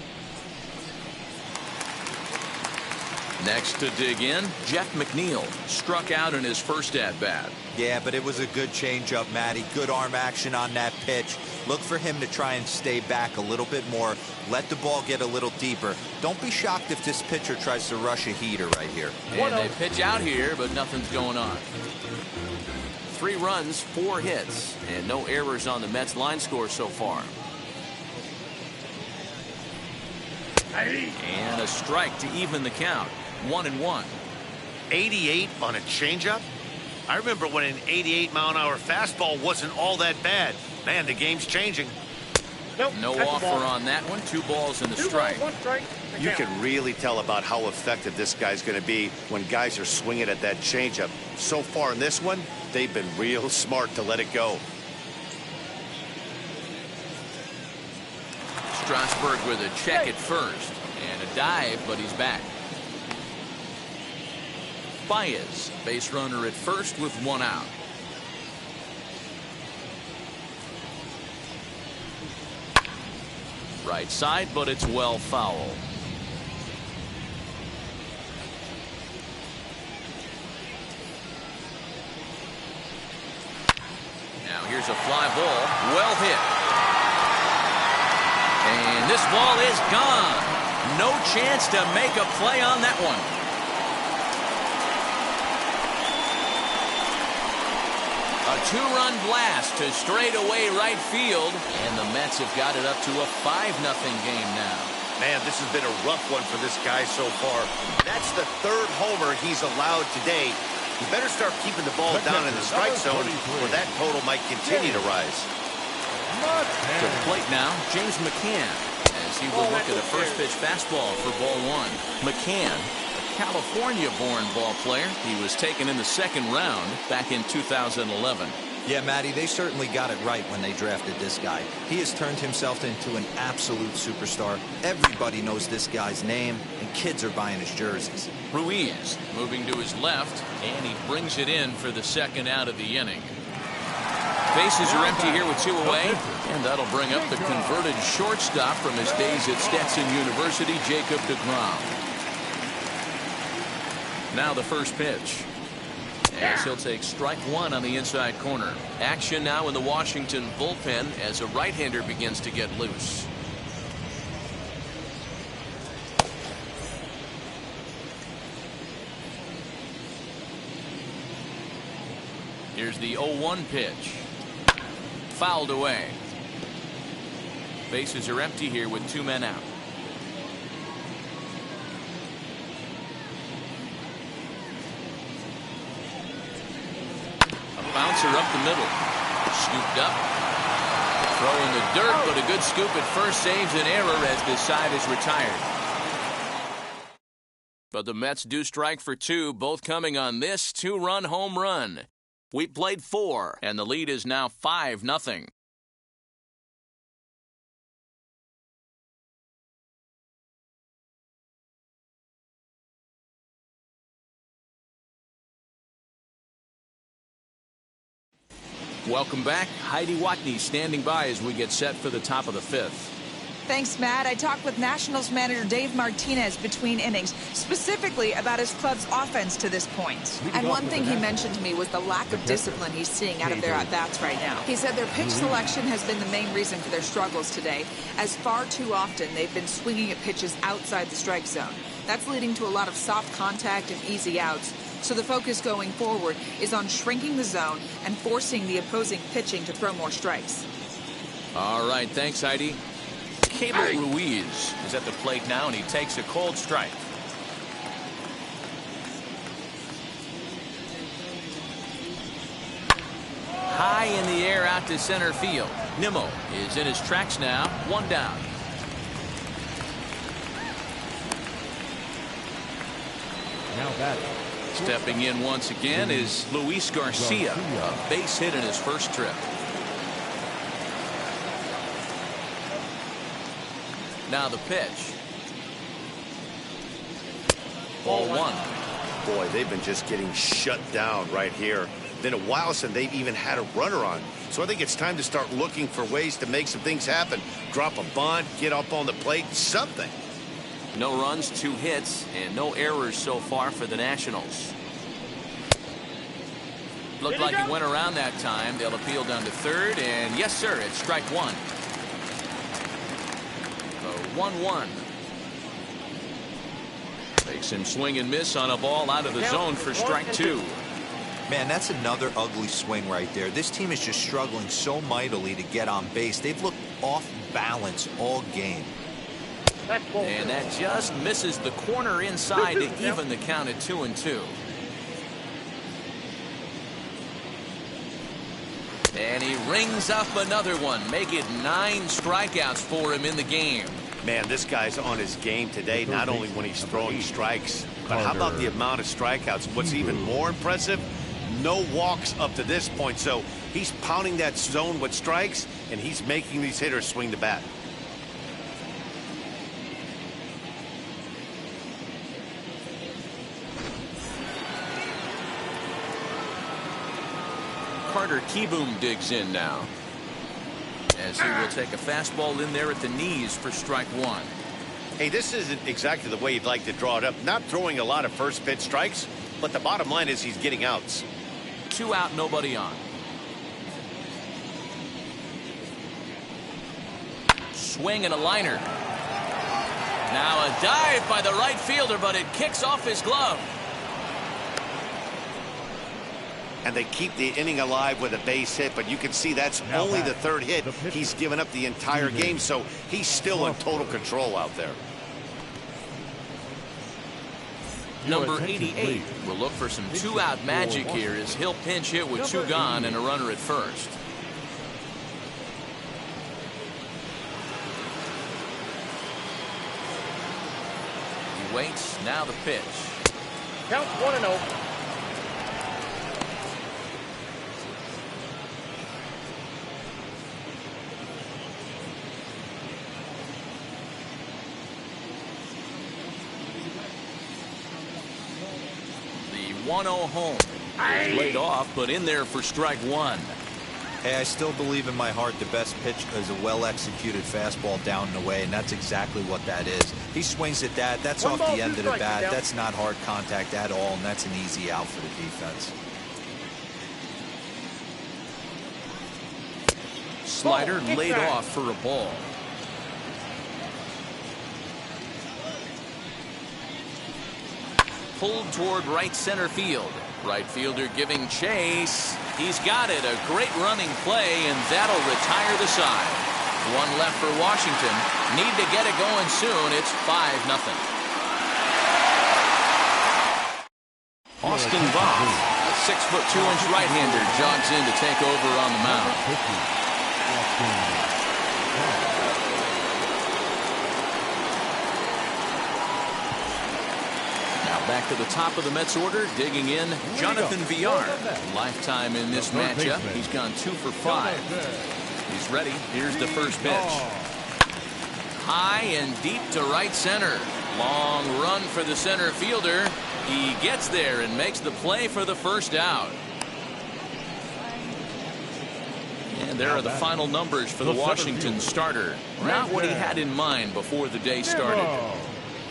Speaker 2: Next to dig in, Jeff McNeil struck out in his first at-bat.
Speaker 1: Yeah, but it was a good changeup, Matty. Good arm action on that pitch. Look for him to try and stay back a little bit more. Let the ball get a little deeper. Don't be shocked if this pitcher tries to rush a heater right here.
Speaker 2: And they pitch out here, but nothing's going on. 3 runs, 4 hits, and no errors on the Mets line score so far. And a strike to even the count. 1-1.
Speaker 3: 88 on a changeup? I remember when an 88-mile-an-hour fastball wasn't all that bad. Man, the game's changing.
Speaker 5: Nope,
Speaker 2: no offer on that one. 2 balls and a strike.
Speaker 5: 2 balls, 1 strike.
Speaker 3: You can really tell about how effective this guy's going to be when guys are swinging at that changeup. So far in this one, they've been real smart to let it go.
Speaker 2: Strasburg with a check at first. And a dive, but he's back. Baez, base runner at first with 1 out. Right side, but it's well foul. Now here's a fly ball, well hit. And this ball is gone. No chance to make a play on that one. A 2-run blast to straightaway right field, and the Mets have got it up to a 5-0 game now.
Speaker 3: Man, this has been a rough one for this guy so far. That's the 3rd homer he's allowed today. He better start keeping the ball down in the strike zone, or that total might continue to rise.
Speaker 2: To the plate now, James McCann, as he will look at a first pitch fastball for ball 1. McCann, a California-born ball player. He was taken in the 2nd round back in 2011.
Speaker 1: Yeah, Matty, they certainly got it right when they drafted this guy. He has turned himself into an absolute superstar. Everybody knows this guy's name, and kids are buying his jerseys.
Speaker 2: Ruiz moving to his left, and he brings it in for the 2nd out of the inning. Bases are empty here with 2 away, and that'll bring up the converted shortstop from his days at Stetson University, Jacob deGrom. Now the first pitch, as he'll take strike 1 on the inside corner. Action now in the Washington bullpen as a right-hander begins to get loose. Here's the 0-1 pitch. Fouled away. Bases are empty here with 2 men out. A bouncer up the middle. Scooped up. Throw in the dirt, but a good scoop at first saves an error as this side is retired. But the Mets do strike for 2, both coming on this 2-run home run. We played 4, and the lead is now 5-0. Welcome back. Heidi Watney standing by as we get set for the top of the 5th.
Speaker 7: Thanks, Matt. I talked with Nationals manager Dave Martinez between innings, specifically about his club's offense to this point. And one thing he mentioned to me was the lack of discipline he's seeing out of their at-bats right now. He said their pitch selection has been the main reason for their struggles today, as far too often they've been swinging at pitches outside the strike zone. That's leading to a lot of soft contact and easy outs. So the focus going forward is on shrinking the zone and forcing the opposing pitching to throw more strikes.
Speaker 2: All right, thanks, Heidi. Cable Ruiz is at the plate now, and he takes a cold strike. High in the air out to center field. Nimmo is in his tracks now, 1 down.
Speaker 4: Now batting.
Speaker 2: Stepping in once again is Luis Garcia, a base hit in his first trip. Now the pitch. Ball one.
Speaker 3: Boy, they've been just getting shut down right here. Been a while since they've even had a runner on. So I think it's time to start looking for ways to make some things happen. Drop a bunt, get up on the plate, something.
Speaker 2: No runs, 2 hits, and no errors so far for the Nationals. Looked like he went around that time. They'll appeal down to third, and yes, sir, it's strike one. The 1-1. Makes him swing and miss on a ball out of the zone for strike 2.
Speaker 1: Man, that's another ugly swing right there. This team is just struggling so mightily to get on base. They've looked off balance all game.
Speaker 2: And that just misses the corner inside to even the count at 2-2. And he rings up another one. Make it 9 strikeouts for him in the game.
Speaker 3: Man, this guy's on his game today, not only when he's throwing strikes, but how about the amount of strikeouts? What's even more impressive, no walks up to this point. So he's pounding that zone with strikes, and he's making these hitters swing the bat.
Speaker 2: Carter Kieboom digs in now, as he will take a fastball in there at the knees for strike 1.
Speaker 3: Hey, this isn't exactly the way you'd like to draw it up. Not throwing a lot of first pitch strikes, but the bottom line is he's getting outs.
Speaker 2: 2 out, nobody on. Swing and a liner. Now a dive by the right fielder, but it kicks off his glove.
Speaker 3: And they keep the inning alive with a base hit, but you can see that's only the 3rd hit. He's given up the entire game, so he's still in total control out there.
Speaker 2: Number 88 will look for some 2-out magic here as he'll pinch hit with 2 gone and a runner at first. He waits, now the pitch.
Speaker 5: Count 1-0.
Speaker 2: The 1-0 home. Laid off, but in there for strike 1.
Speaker 1: Hey, I still believe in my heart the best pitch is a well-executed fastball down and away, and that's exactly what that is. He swings at that. That's off the end of the bat. That's not hard contact at all, and that's an easy out for the defense.
Speaker 2: Slider laid off for a ball. Pulled toward right center field. Right fielder giving chase. He's got it. A great running play, and that'll retire the side. 1 left for Washington. Need to get it going soon. It's 5-0. Austin Voth, a 6'2" right-hander, jogs in to take over on the mound. Back to the top of the Mets order, digging in, Jonathan Villar. Lifetime in this matchup. He's gone 2 for 5. He's ready. Here's the first pitch. High and deep to right center. Long run for the center fielder. He gets there and makes the play for the first out. And there are the final numbers for the Washington starter. Not what he had in mind before the day started.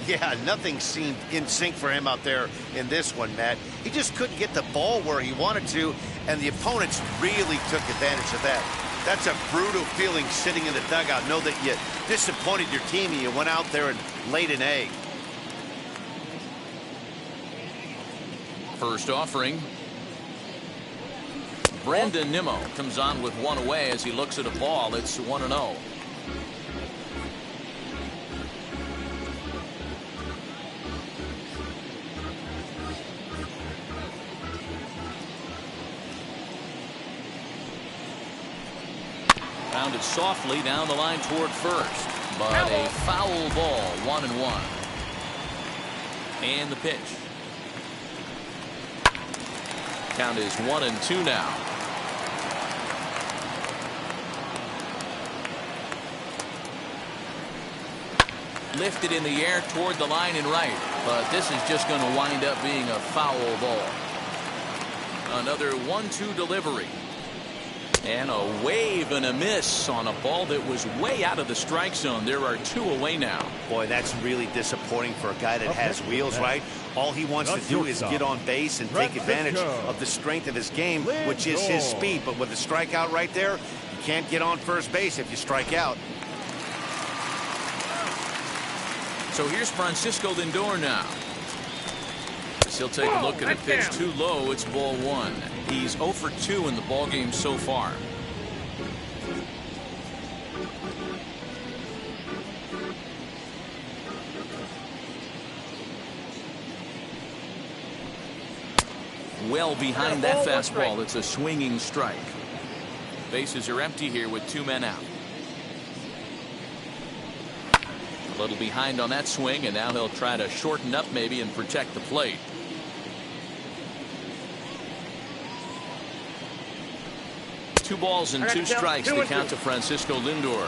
Speaker 3: Yeah, nothing seemed in sync for him out there in this one, Matt. He just couldn't get the ball where he wanted to, and the opponents really took advantage of that. That's a brutal feeling sitting in the dugout. Know that you disappointed your team and you went out there and laid an egg.
Speaker 2: First offering. Brandon Nimmo comes on with 1 away as he looks at a ball. It's 1-0. Pounded softly down the line toward first, but a foul ball, 1-1. And the pitch. Count is 1-2 now. Lifted in the air toward the line and right, but this is just going to wind up being a foul ball. Another 1-2 delivery. And a wave and a miss on a ball that was way out of the strike zone. There are 2 away now.
Speaker 3: Boy, that's really disappointing for a guy that has wheels, right? All he wants to do is get on base and take advantage of the strength of his game, which is his speed. But with the strikeout right there, you can't get on first base if you strike out.
Speaker 2: So here's Francisco Lindor now. He'll take a look at a pitch too low. It's ball 1. He's 0 for 2 in the ball game so far. Well behind that fastball. It's a swinging strike. Bases are empty here with 2 men out. A little behind on that swing, and now he'll try to shorten up maybe and protect the plate. 2 balls and 2 strikes to count to Francisco Lindor.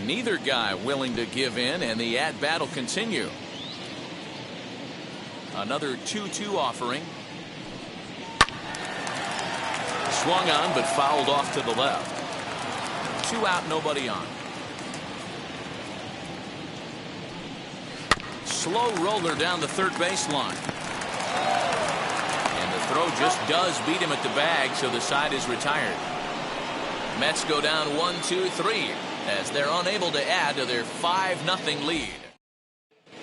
Speaker 2: Neither guy willing to give in, and the at-bat will continue. Another 2-2 offering. Swung on, but fouled off to the left. 2 out, nobody on. Slow roller down the third baseline. And the throw just does beat him at the bag, so the side is retired. Mets go down 1-2-3 as they're unable to add to their 5-0 lead.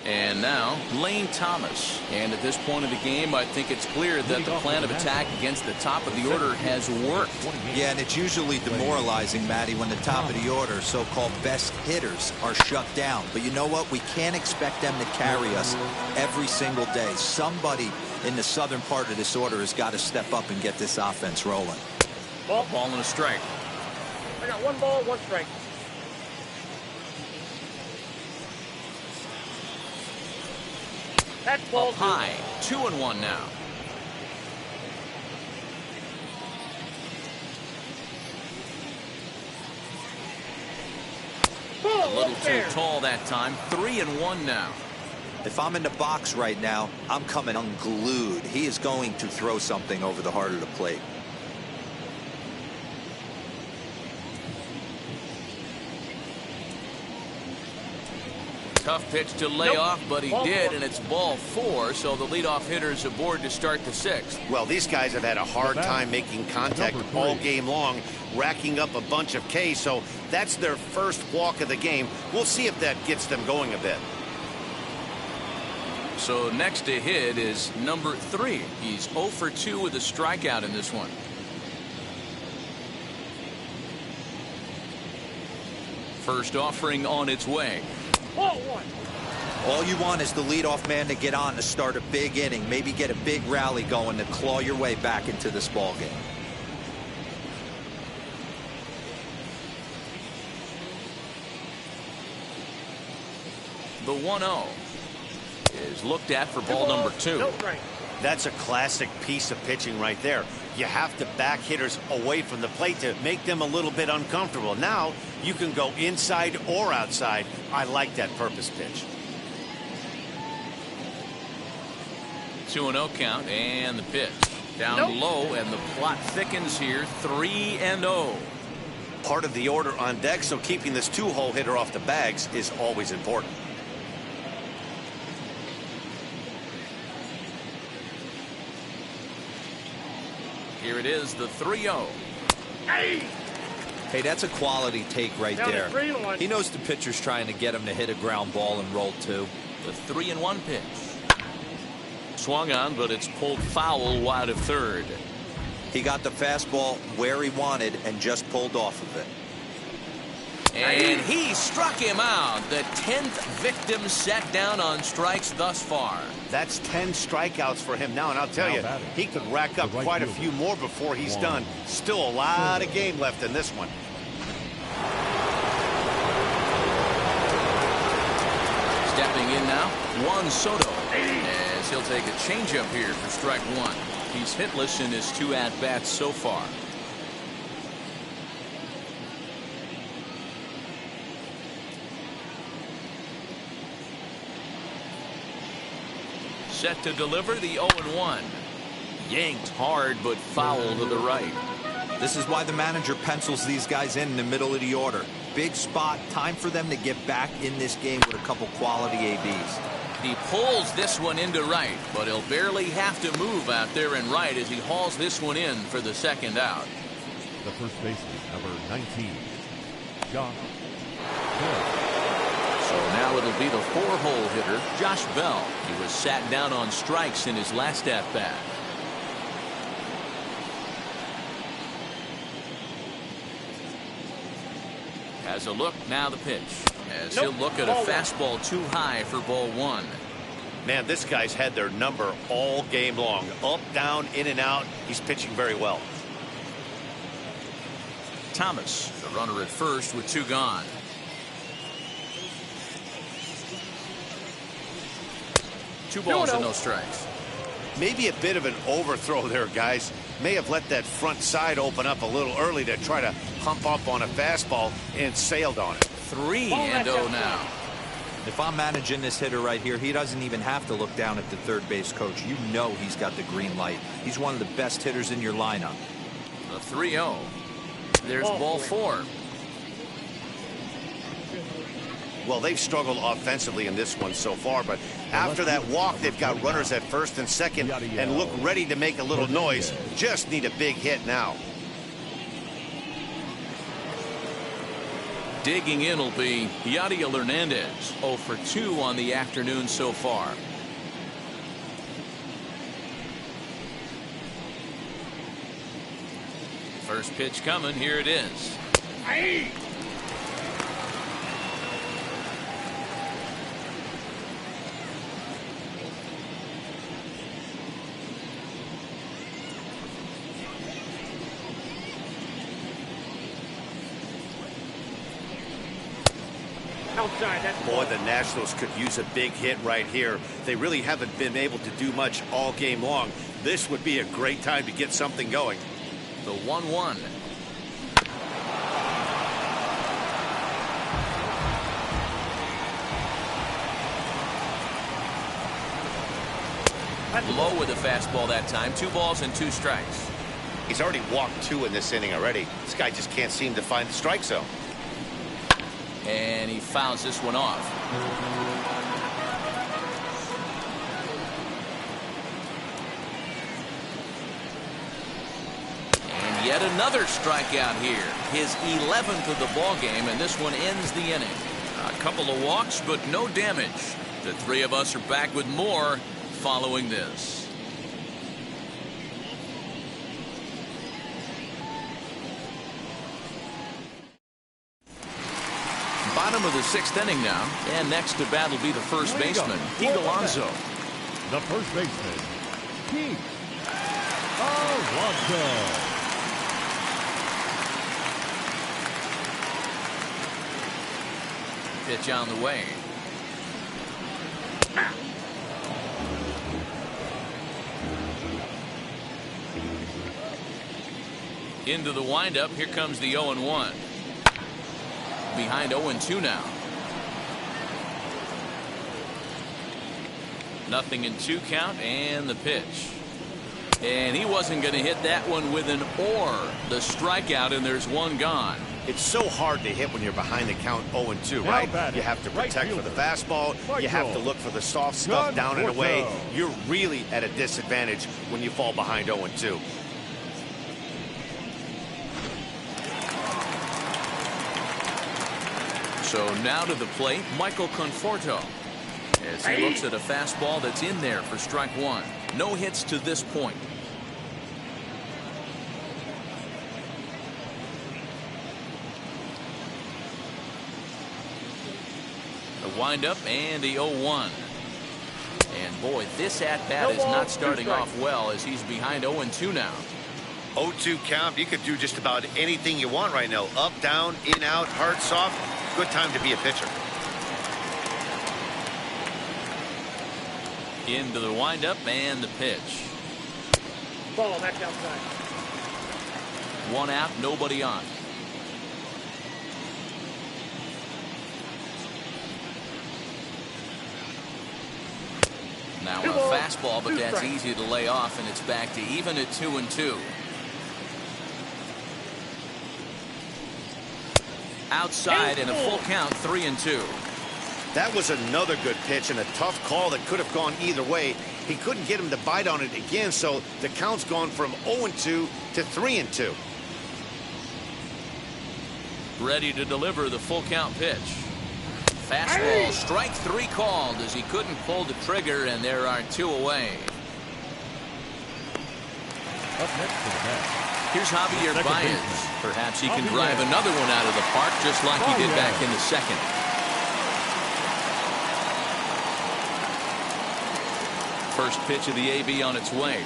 Speaker 2: And now Lane Thomas. And at this point of the game, I think it's clear that the plan of attack against the top of the order has worked.
Speaker 1: Yeah, and it's usually demoralizing, Matty, when the top of the order, so-called best hitters, are shut down. But you know what? We can't expect them to carry us every single day. Somebody in the southern part of this order has got to step up and get this offense rolling.
Speaker 2: Ball and a strike.
Speaker 5: I got 1 ball, 1 strike. That's ball
Speaker 2: up high. 2-1 now. A little too tall that time. 3-1 now.
Speaker 1: If I'm in the box right now, I'm coming unglued. He is going to throw something over the heart of the plate.
Speaker 2: Tough pitch to lay off, but he did, and it's ball 4, so the leadoff hitter's aboard to start the 6th.
Speaker 3: Well, these guys have had a hard time making contact all game long, racking up a bunch of Ks, so that's their first walk of the game. We'll see if that gets them going a bit.
Speaker 2: So next to hit is number 3. He's 0 for 2 with a strikeout in this one. First offering on its way.
Speaker 1: All you want is the leadoff man to get on to start a big inning, maybe get a big rally going to claw your way back into this ball game.
Speaker 2: The 1-0 is looked at for ball number 2.
Speaker 3: That's a classic piece of pitching right there. You have to back hitters away from the plate to make them a little bit uncomfortable. Now you can go inside or outside. I like that purpose pitch.
Speaker 2: 2-0 count, and the pitch down low, and the plot thickens here. 3-0.
Speaker 3: Part of the order on deck, so keeping this 2-hole hitter off the bags is always important.
Speaker 2: Here it is, the 3-0.
Speaker 1: Hey, that's a quality take right there. He knows the pitcher's trying to get him to hit a ground ball and roll 2.
Speaker 2: The 3-1 pitch. Swung on, but it's pulled foul wide of third.
Speaker 1: He got the fastball where he wanted and just pulled off of it.
Speaker 2: And he struck him out. The 10th victim set down on strikes thus far.
Speaker 3: That's 10 strikeouts for him now, and I'll tell you, he could rack up quite a few more before he's done. Still a lot of game left in this one.
Speaker 2: Stepping in now, Juan Soto, as he'll take a changeup here for strike one. He's hitless in his 2 at-bats so far. Set to deliver the 0-1. Yanked hard, but foul to the right.
Speaker 1: This is why the manager pencils these guys in the middle of the order. Big spot, time for them to get back in this game with a couple quality ABs.
Speaker 2: He pulls this one into right, but he'll barely have to move out there in right as he hauls this one in for the second out.
Speaker 4: The first baseman, number 19, Josh Bell.
Speaker 2: So now it'll be the 4-hole hitter, Josh Bell. He was sat down on strikes in his last at-bat. Has a look, now the pitch. As he'll look at a fastball too high for ball one.
Speaker 3: Man, this guy's had their number all game long. Up, down, in and out. He's pitching very well.
Speaker 2: Thomas, the runner at first with 2 gone. Two balls and no strikes.
Speaker 3: Maybe a bit of an overthrow there, guys. May have let that front side open up a little early to try to hump up on a fastball and sailed on it.
Speaker 2: 3-0 now.
Speaker 1: If I'm managing this hitter right here, he doesn't even have to look down at the third base coach. You know he's got the green light. He's one of the best hitters in your lineup.
Speaker 2: The 3-0. There's ball 4.
Speaker 3: Well, they've struggled offensively in this one so far, but after that walk, they've got runners at first and second and look ready to make a little noise. Just need a big hit now.
Speaker 2: Digging in will be Yadiel Hernandez. 0 for 2 on the afternoon so far. First pitch coming. Here it is.
Speaker 3: Boy, the Nationals could use a big hit right here. They really haven't been able to do much all game long. This would be a great time to get something going.
Speaker 2: The 1-1. Low with a fastball that time. 2 balls and 2 strikes.
Speaker 3: He's already walked 2 in this inning already. This guy just can't seem to find the strike zone.
Speaker 2: And he fouls this one off. And yet another strikeout here. His 11th of the ball game, and this one ends the inning. A couple of walks, but no damage. The 3 of us are back with more following this. Bottom of the 6th inning now, and next to bat will be the first baseman, Pete Alonso.
Speaker 4: The first baseman, Pete Alonso.
Speaker 2: Pitch on the way. Into the windup. Here comes the 0-1. Behind 0-2 now. Nothing in 2 count, and the pitch. And he wasn't going to hit that one with an or. The strikeout, and there's 1 gone.
Speaker 3: It's so hard to hit when you're behind the count 0-2, right? You have to protect for the fastball. You have to look for the soft stuff down and away. You're really at a disadvantage when you fall behind 0-2.
Speaker 2: So now to the plate, Michael Conforto, as he looks at a fastball that's in there for strike 1. No hits to this point. The windup and the 0-1. And boy, this at-bat is not starting off well as he's behind 0-2 now.
Speaker 3: 0-2 count. You could do just about anything you want right now. Up, down, in, out, hard, soft. Good time to be a pitcher.
Speaker 2: Into the windup and the pitch.
Speaker 5: Ball back outside.
Speaker 2: 1 out, nobody on. Now a fastball, but that's easy to lay off, and it's back to even at 2-2. Outside and a full count, 3-2.
Speaker 3: That was another good pitch and a tough call that could have gone either way. He couldn't get him to bite on it again, so the count's gone from 0-2 to 3-2.
Speaker 2: Ready to deliver the full count pitch. Fastball, strike 3 called as he couldn't pull the trigger, and there are 2 away.
Speaker 4: Up next to the bat.
Speaker 2: Here's Javier Baez. Perhaps he can drive another one out of the park just like he did back in the second. First pitch of the AB on its way.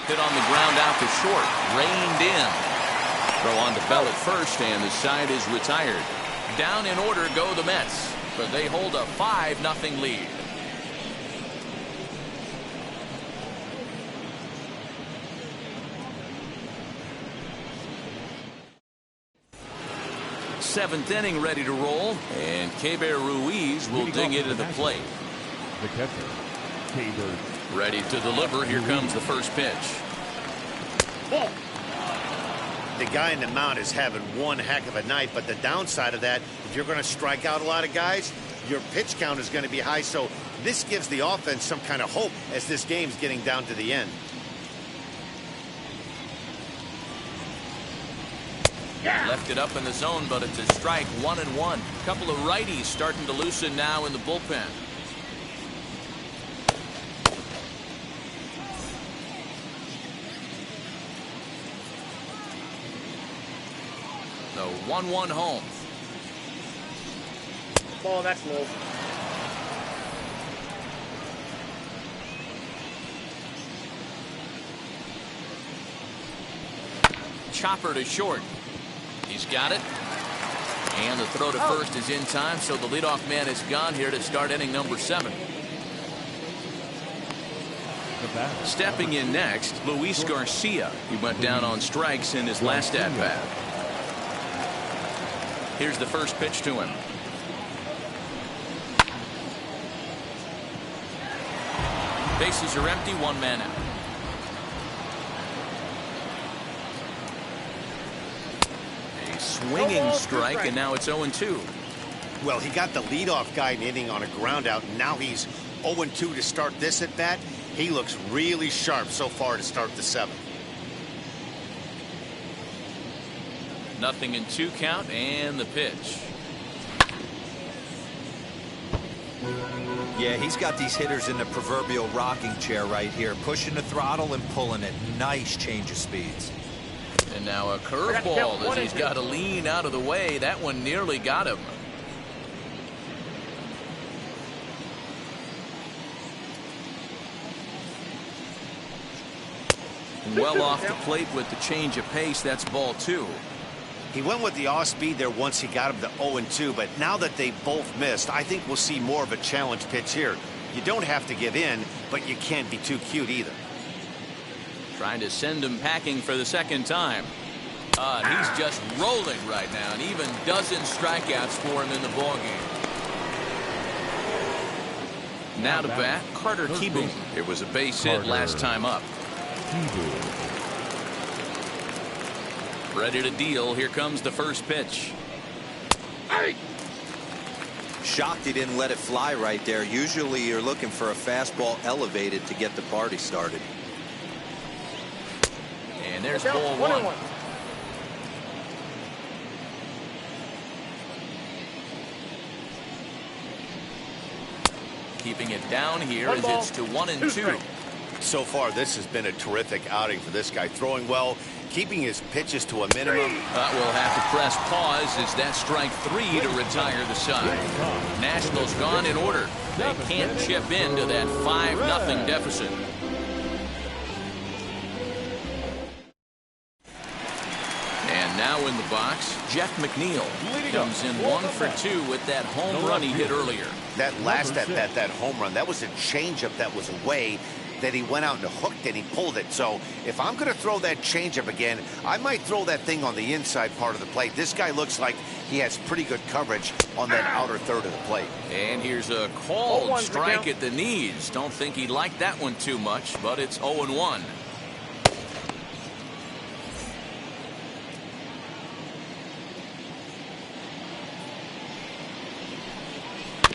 Speaker 2: Hit on the ground out to short. Reined in. Throw on to Bell at first, and the side is retired. Down in order go the Mets, but they hold a 5-0 lead. Seventh inning ready to roll, and Keber Ruiz will dig into the plate.
Speaker 4: The catcher, Keber.
Speaker 2: Ready to deliver. Here comes the first pitch.
Speaker 3: The guy in the mound is having one heck of a night, but the downside of that, if you're going to strike out a lot of guys, your pitch count is going to be high. So this gives the offense some kind of hope as this game's getting down to the end.
Speaker 2: Left it up in the zone, but it's a strike. 1-1. Couple of righties starting to loosen now in the bullpen. The 1-1 home.
Speaker 5: Ball, that's low.
Speaker 2: Chopper to short. He's got it. And the throw to first is in time, so the leadoff man is gone here to start inning number 7. Stepping in next, Luis Garcia. He went down on strikes in his last at-bat. Here's the first pitch to him. Bases are empty, 1 man out. A swinging strike, and now it's 0-2.
Speaker 3: Well, he got the leadoff guy in inning on a ground out, and now he's 0-2 to start this at bat. He looks really sharp so far to start the 7th.
Speaker 2: 0-2 count, and the pitch.
Speaker 1: Yeah, he's got these hitters in the proverbial rocking chair right here, pushing the throttle and pulling it. Nice change of speeds.
Speaker 2: And now a curveball as he's got to lean out of the way. That one nearly got him. Well off the plate with the change of pace. That's ball 2.
Speaker 3: He went with the off speed there once he got him to 0-2, but now that they both missed, I think we'll see more of a challenge pitch here. You don't have to give in, but you can't be too cute either.
Speaker 2: Trying to send him packing for the second time. He's just rolling right now, and even dozen strikeouts for him in the ballgame. Now to bat, Carter Kieboom. It was a base hit last time up. Ready to deal. Here comes the first pitch.
Speaker 1: Shocked he didn't let it fly right there. Usually you're looking for a fastball elevated to get the party started.
Speaker 2: And there's ball 1. Keeping it down here as it's to 1-2.
Speaker 3: So far, this has been a terrific outing for this guy. Throwing well, keeping his pitches to a minimum.
Speaker 2: But we'll have to press pause as that strike 3 to retire the side. Nationals gone in order. They can't chip into that 5-0 deficit. box, Jeff McNeil. Comes in 1 for 2 with that home run he hit earlier.
Speaker 3: That last at-bat, that home run, that was a changeup that was away that he went out and hooked and he pulled it. So if I'm going to throw that changeup again, I might throw that thing on the inside part of the plate. This guy looks like he has pretty good coverage on that outer third of the plate.
Speaker 2: And here's a called strike at the knees. Don't think he liked that one too much, but it's 0-1.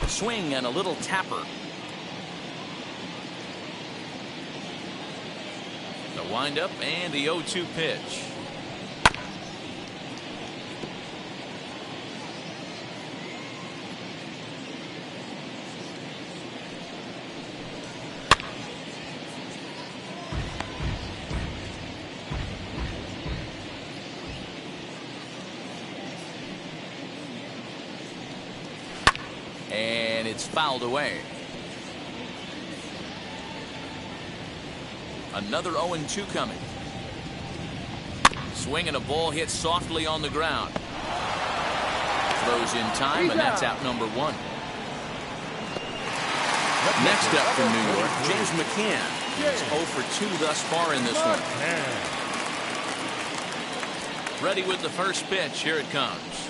Speaker 2: Swing and a little tapper. The windup and the 0-2 pitch. And it's fouled away. Another 0-2 coming. Swing and a ball hit softly on the ground. Throws in time, and that's out number 1. Next up from New York, James McCann. He's 0 for 2 thus far in this one. Ready with the first pitch. Here it comes.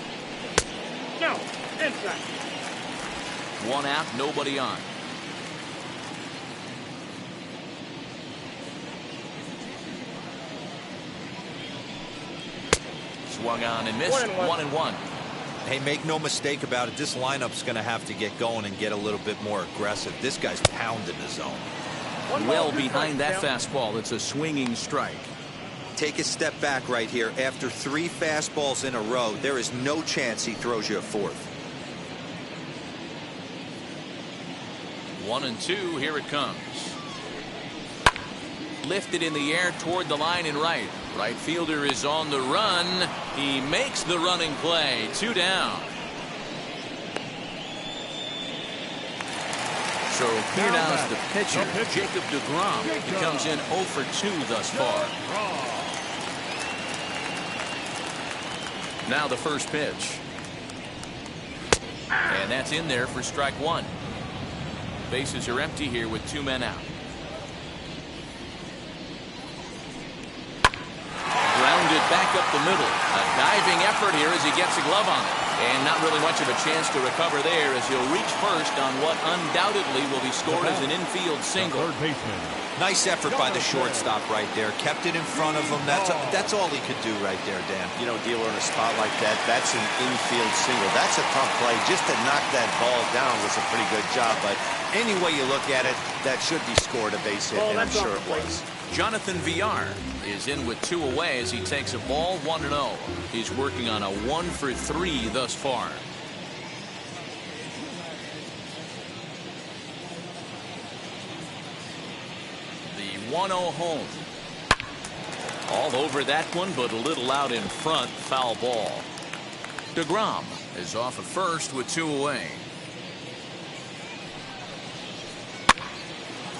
Speaker 5: No, inside.
Speaker 2: 1 out, nobody on. Swung on and missed. 1-1.
Speaker 1: Hey, make no mistake about it. This lineup's going to have to get going and get a little bit more aggressive. This guy's pounding the zone.
Speaker 2: Well behind that fastball. It's a swinging strike.
Speaker 1: Take a step back right here. After 3 fastballs in a row, there is no chance he throws you a 4th.
Speaker 2: 1-2. Here it comes. Lifted in the air toward the line and right. Right fielder is on the run. He makes the running play. 2 down. So here now is the pitcher, Jacob deGrom. He comes in 0 for 2 thus far. Now the first pitch. And that's in there for strike 1. Bases are empty here with 2 men out. Grounded back up the middle. A diving effort here as he gets a glove on it. And not really much of a chance to recover there as he'll reach first on what undoubtedly will be scored as an infield single.
Speaker 4: Third baseman.
Speaker 1: Nice effort by the shortstop right there. Kept it in front of him. That's all he could do right there, Dan.
Speaker 3: You know, dealer in a spot like that, that's an infield single. That's a tough play. Just to knock that ball down was a pretty good job. But any way you look at it, that should be scored a base hit, and I'm sure it was.
Speaker 2: Jonathan Villar is in with 2 away as he takes a ball 1-0. He's working on a 1 for 3 thus far. The 1-0 home. All over that one, but a little out in front. Foul ball. deGrom is off at first with 2 away.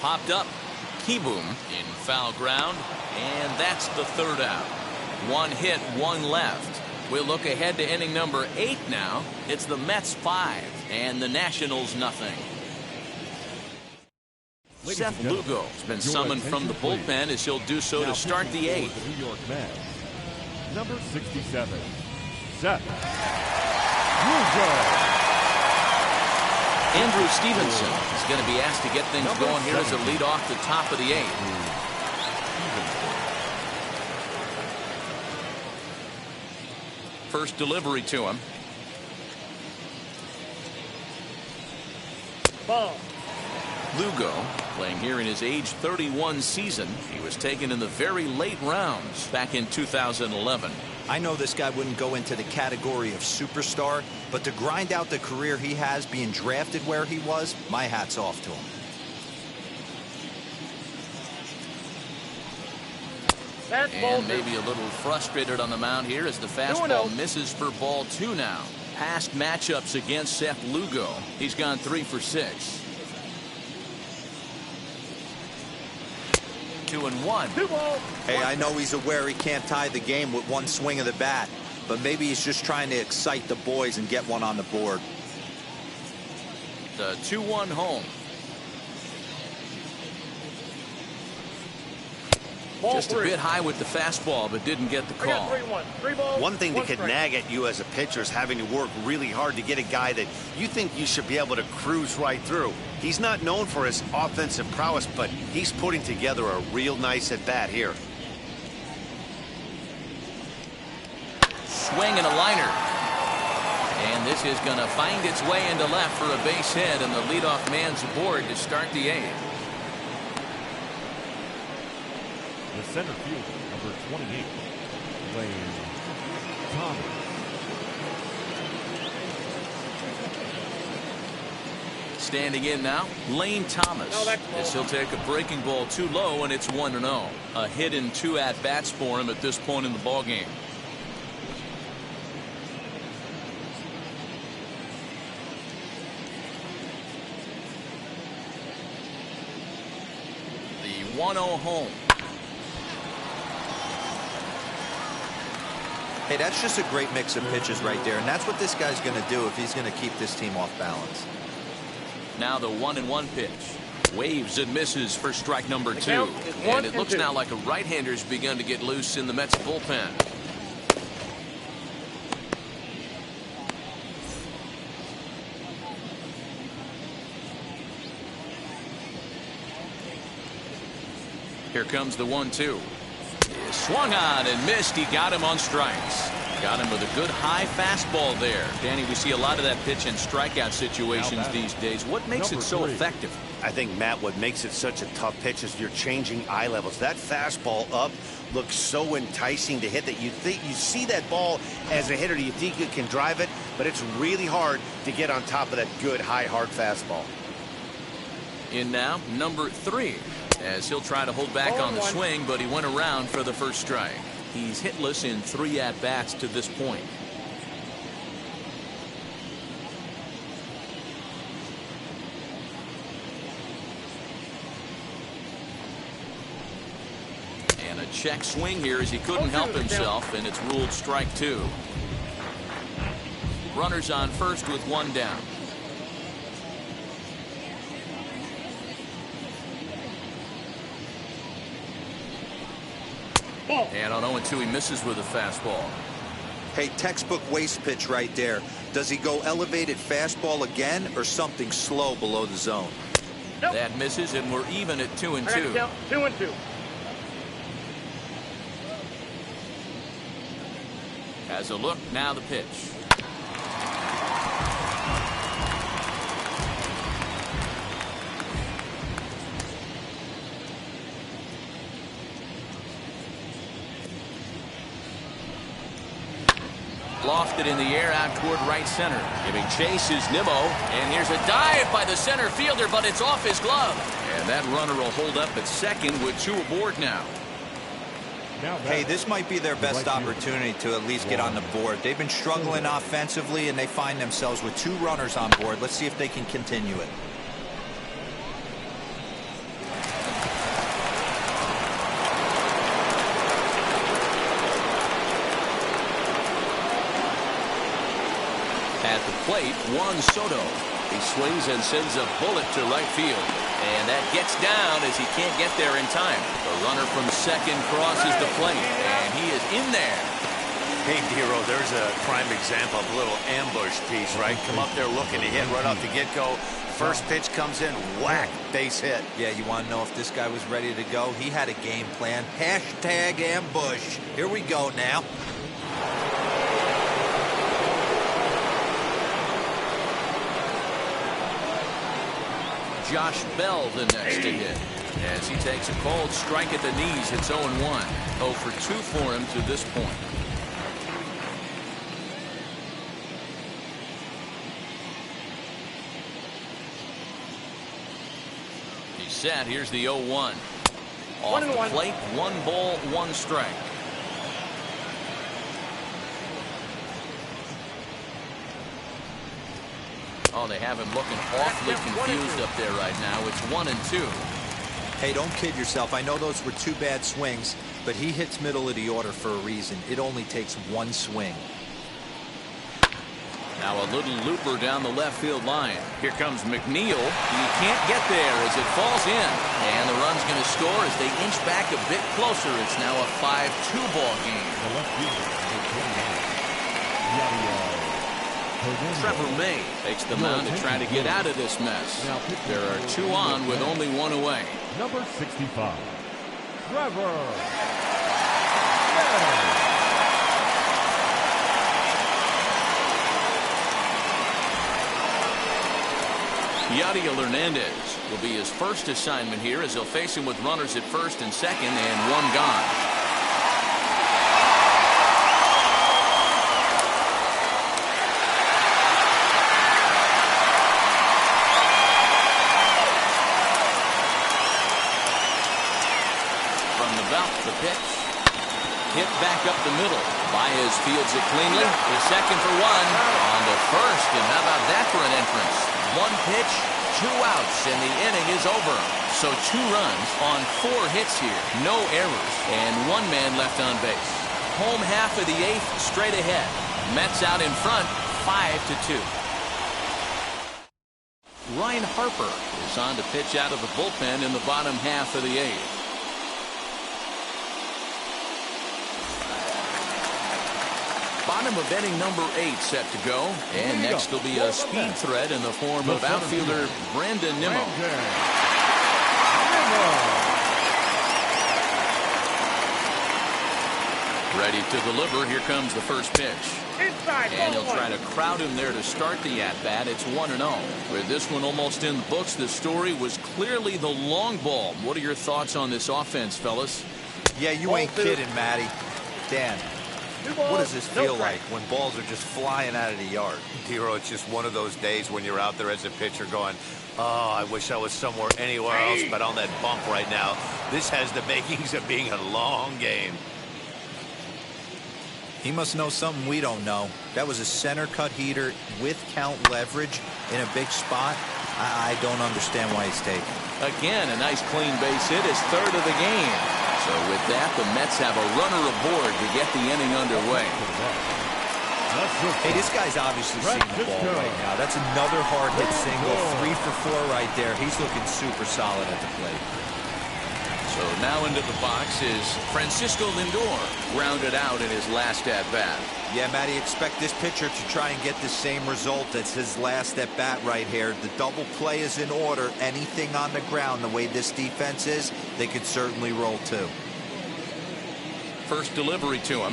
Speaker 2: Popped up. Kieboom in foul ground, and that's the 3rd out. 1 hit, 1 left. We'll look ahead to inning number 8 now. It's the Mets 5 and the Nationals nothing. Seth Lugo has been summoned from the bullpen as he'll do so to start the 8th.
Speaker 4: The New York Mets, number 67, Seth Lugo.
Speaker 2: Andrew Stevenson is going to be asked to get things going here as a lead off the top of the 8th. First delivery to him.
Speaker 5: Ball.
Speaker 2: Lugo playing here in his age 31 season. He was taken in the very late rounds back in 2011.
Speaker 1: I know this guy wouldn't go into the category of superstar, but to grind out the career he has being drafted where he was, my hat's off to him.
Speaker 2: And maybe a little frustrated on the mound here as the fastball misses for ball 2 now. Past matchups against Seth Lugo. He's gone 3 for 6. 2-1.
Speaker 1: Hey, I know he's aware he can't tie the game with 1 swing of the bat, but maybe he's just trying to excite the boys and get one on the board.
Speaker 2: The 2-1 home. Just a bit high with the fastball, but didn't get the call.
Speaker 5: 3 balls,
Speaker 3: One thing that could
Speaker 5: strike.
Speaker 3: nag at you as a pitcher is having to work really hard to get a guy that you think you should be able to cruise right through. He's not known for his offensive prowess, but he's putting together a real nice at-bat here.
Speaker 2: Swing and a liner. And this is going to find its way into left for a base hit, and the leadoff man's aboard to start the 8th.
Speaker 4: The center fielder, number 28, Lane Thomas.
Speaker 2: Standing in now, Lane Thomas. As he'll take a breaking ball too low, and it's 1-0. A hit in 2 at-bats for him at this point in the ballgame. The 1-0 home.
Speaker 1: Hey, that's just a great mix of pitches right there, and that's what this guy's going to do if he's going to keep this team off balance.
Speaker 2: Now the 1-1 pitch. Waves and misses for strike number 2. And it looks now like a right-hander's begun to get loose in the Mets bullpen. Here comes the 1-2. Swung on and missed. He got him on strikes. Got him with a good high fastball there. Danny, we see a lot of that pitch and strikeout situations these days. What makes it so effective?
Speaker 3: I think, Matt, what makes it such a tough pitch is you're changing eye levels. That fastball up looks so enticing to hit that you think you see that ball as a hitter. You think you can drive it, but it's really hard to get on top of that good high hard fastball.
Speaker 2: In now, number 3. As he'll try to hold back on the swing, but he went around for the first strike. He's hitless in 3 at-bats to this point. And a check swing here as he couldn't help himself, and it's ruled strike 2. Runners on first with 1 down. And on 0-2, he misses with a fastball.
Speaker 1: Hey, textbook waste pitch right there. Does he go elevated fastball again or something slow below the zone?
Speaker 5: Nope.
Speaker 2: That misses, and we're even at 2-2.
Speaker 5: 2-2.
Speaker 2: Has a look, now the pitch. Lofted in the air out toward right center. Giving chase is Nimmo. And here's a dive by the center fielder, but it's off his glove. And that runner will hold up at second with 2 aboard now.
Speaker 1: Hey, this might be their best opportunity to at least get on the board. They've been struggling offensively, and they find themselves with 2 runners on board. Let's see if they can continue it.
Speaker 2: At the plate, Juan Soto. He swings and sends a bullet to right field. And that gets down as he can't get there in time. The runner from second crosses the plate, and he is in there.
Speaker 3: Hey, Dero, there's a prime example of a little ambush piece, right? Come up there looking to hit right off the get-go. First pitch comes in, whack, base hit.
Speaker 1: Yeah, you want to know if this guy was ready to go? He had a game plan. Hashtag ambush. Here we go now.
Speaker 2: Josh Bell the next to hit. As he takes a cold strike at the knees, it's 0-1. 0 for 2 for him to this point. He's set. Here's the 0-1. Off the plate, 1 ball, 1 strike. Oh, they have him looking awfully confused up there right now. It's 1-2.
Speaker 1: Hey, don't kid yourself. I know those were 2 bad swings, but he hits middle of the order for a reason. It only takes one swing.
Speaker 2: Now a little looper down the left field line. Here comes McNeil. He can't get there as it falls in. And the run's going to score as they inch back a bit closer. It's now a 5-2 ball game.
Speaker 4: The left fielder,
Speaker 2: Trevor May takes the mound to try to get out of this mess. There are 2 on with only 1 away.
Speaker 4: Number 65, Trevor
Speaker 2: Yadiel Hernandez will be his first assignment here as he'll face him with runners at first and second and 1 gone. From the belt, the pitch. Hit back up the middle. Baez fields it cleanly. The second for 1. On to first, and how about that for an entrance? 1 pitch, 2 outs, and the inning is over. So 2 runs on 4 hits here. No errors, and 1 man left on base. Home half of the 8th, straight ahead. Mets out in front, 5-2. Ryan Harper is on to pitch out of the bullpen in the bottom half of the 8th. Bottom of inning number 8 set to go. And next will be a speed threat in the form of outfielder Brandon Nimmo. Ready to deliver. Here comes the first pitch. And he'll try to crowd him there to start the at-bat. It's 1-0. With this one almost in the books, the story was clearly the long ball. What are your thoughts on this offense, fellas?
Speaker 1: Yeah, you ain't kidding, Matty. Dan, what does this feel like when balls are just flying out of the yard?
Speaker 3: Hero, it's just one of those days when you're out there as a pitcher going, oh, I wish I was somewhere anywhere else but on that bump right now. This has the makings of being a long game.
Speaker 1: He must know something we don't know. That was a center cut heater with count leverage in a big spot. I don't understand why he's taking.
Speaker 2: Again, a nice clean base hit, his 3rd of the game. So with that, the Mets have a runner aboard to get the inning underway.
Speaker 1: Hey, this guy's obviously seeing the ball right now. That's another hard hit single. 3 for 4 right there. He's looking super solid at the plate.
Speaker 2: So now into the box is Francisco Lindor, grounded out in his last at-bat.
Speaker 1: Yeah, Matty, expect this pitcher to try and get the same result as his last at-bat right here. The double play is in order. Anything on the ground, the way this defense is, they could certainly roll too.
Speaker 2: First delivery to him.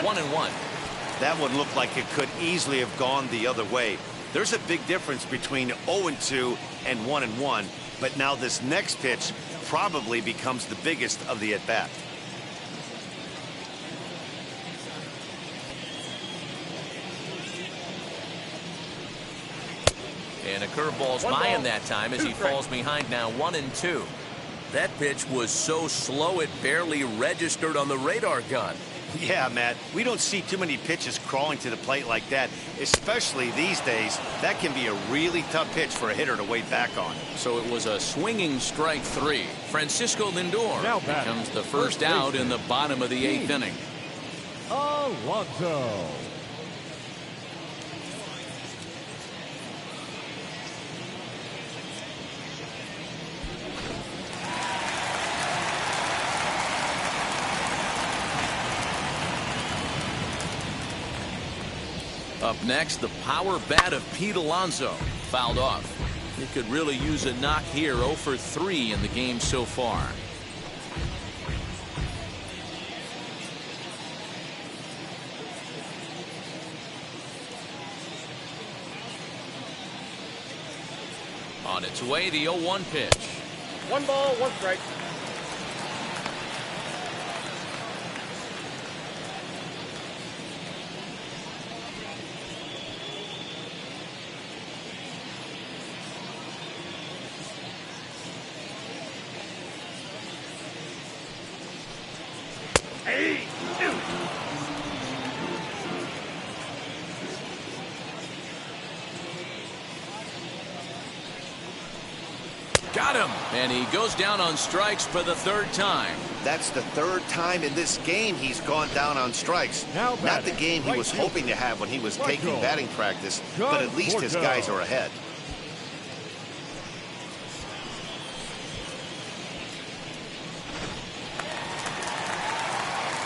Speaker 2: One and one.
Speaker 3: That one looked like it could easily have gone the other way. There's a big difference between 0-2 and 1-1, but now this next pitch probably becomes the biggest of the at-bat.
Speaker 2: And a curveball's by him that time as he falls behind now 1-2. That pitch was so slow it barely registered on the radar gun.
Speaker 3: Yeah, Matt, we don't see too many pitches crawling to the plate like that, especially these days. That can be a really tough pitch for a hitter to wait back on.
Speaker 2: So it was a swinging strike 3. Francisco Lindor becomes the first out in the bottom of the 8th inning.
Speaker 4: Alonso.
Speaker 2: Up next, the power bat of Pete Alonso. Fouled off. He could really use a knock here. 0 for 3 in the game so far. On its way, the 0-1 pitch.
Speaker 5: 1 ball, 1 strike.
Speaker 2: Got him. And he goes down on strikes for the third time.
Speaker 3: That's the third time in this game he's gone down on strikes.
Speaker 4: Now
Speaker 3: Not the
Speaker 4: batting,
Speaker 3: game he
Speaker 4: right
Speaker 3: was
Speaker 4: fielder.
Speaker 3: hoping to have when he was taking
Speaker 4: Michael.
Speaker 3: batting practice, but at least his
Speaker 4: Porto.
Speaker 3: guys are ahead.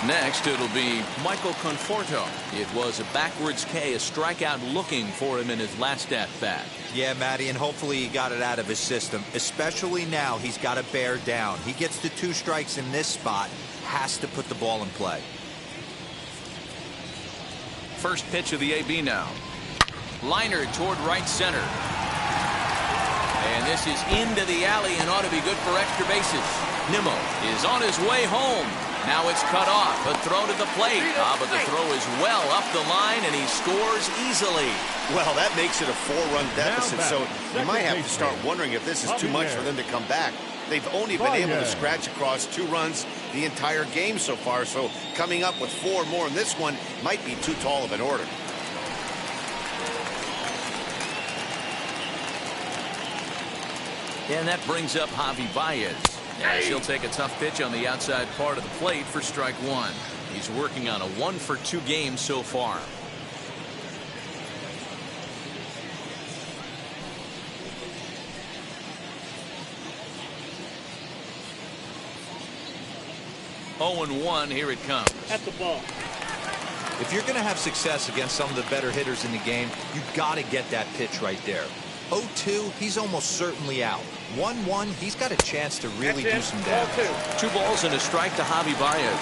Speaker 2: Next, it'll be Michael Conforto. It was a backwards K, a strikeout looking for him in his last at-bat.
Speaker 1: Yeah, Matty, and hopefully he got it out of his system, especially now he's got to bear down. He gets the 2 strikes in this spot, has to put the ball in play.
Speaker 2: First pitch of the AB now. Liner toward right center. And this is into the alley and ought to be good for extra bases. Nimmo is on his way home. Now it's cut off. A throw to the plate. But the throw is well up the line, and he scores easily.
Speaker 3: Well, that makes it a 4-run deficit, so you might have to start
Speaker 4: baseman,
Speaker 3: wondering if this is too much for them to come back. They've only been able to scratch across 2 runs the entire game so far, so coming up with 4 more in this one might be too tall of an order.
Speaker 2: And that brings up Javi Baez. As he'll take a tough pitch on the outside part of the plate for strike 1. He's working on a 1-for-2 game so far. Oh, and 1, here it comes.
Speaker 5: At the ball.
Speaker 1: If you're going to have success against some of the better hitters in the game, you've got to get that pitch right there. 0-2, he's almost certainly out. 1-1, he's got a chance to really do some damage.
Speaker 2: 2 balls and a strike to Javi Baez.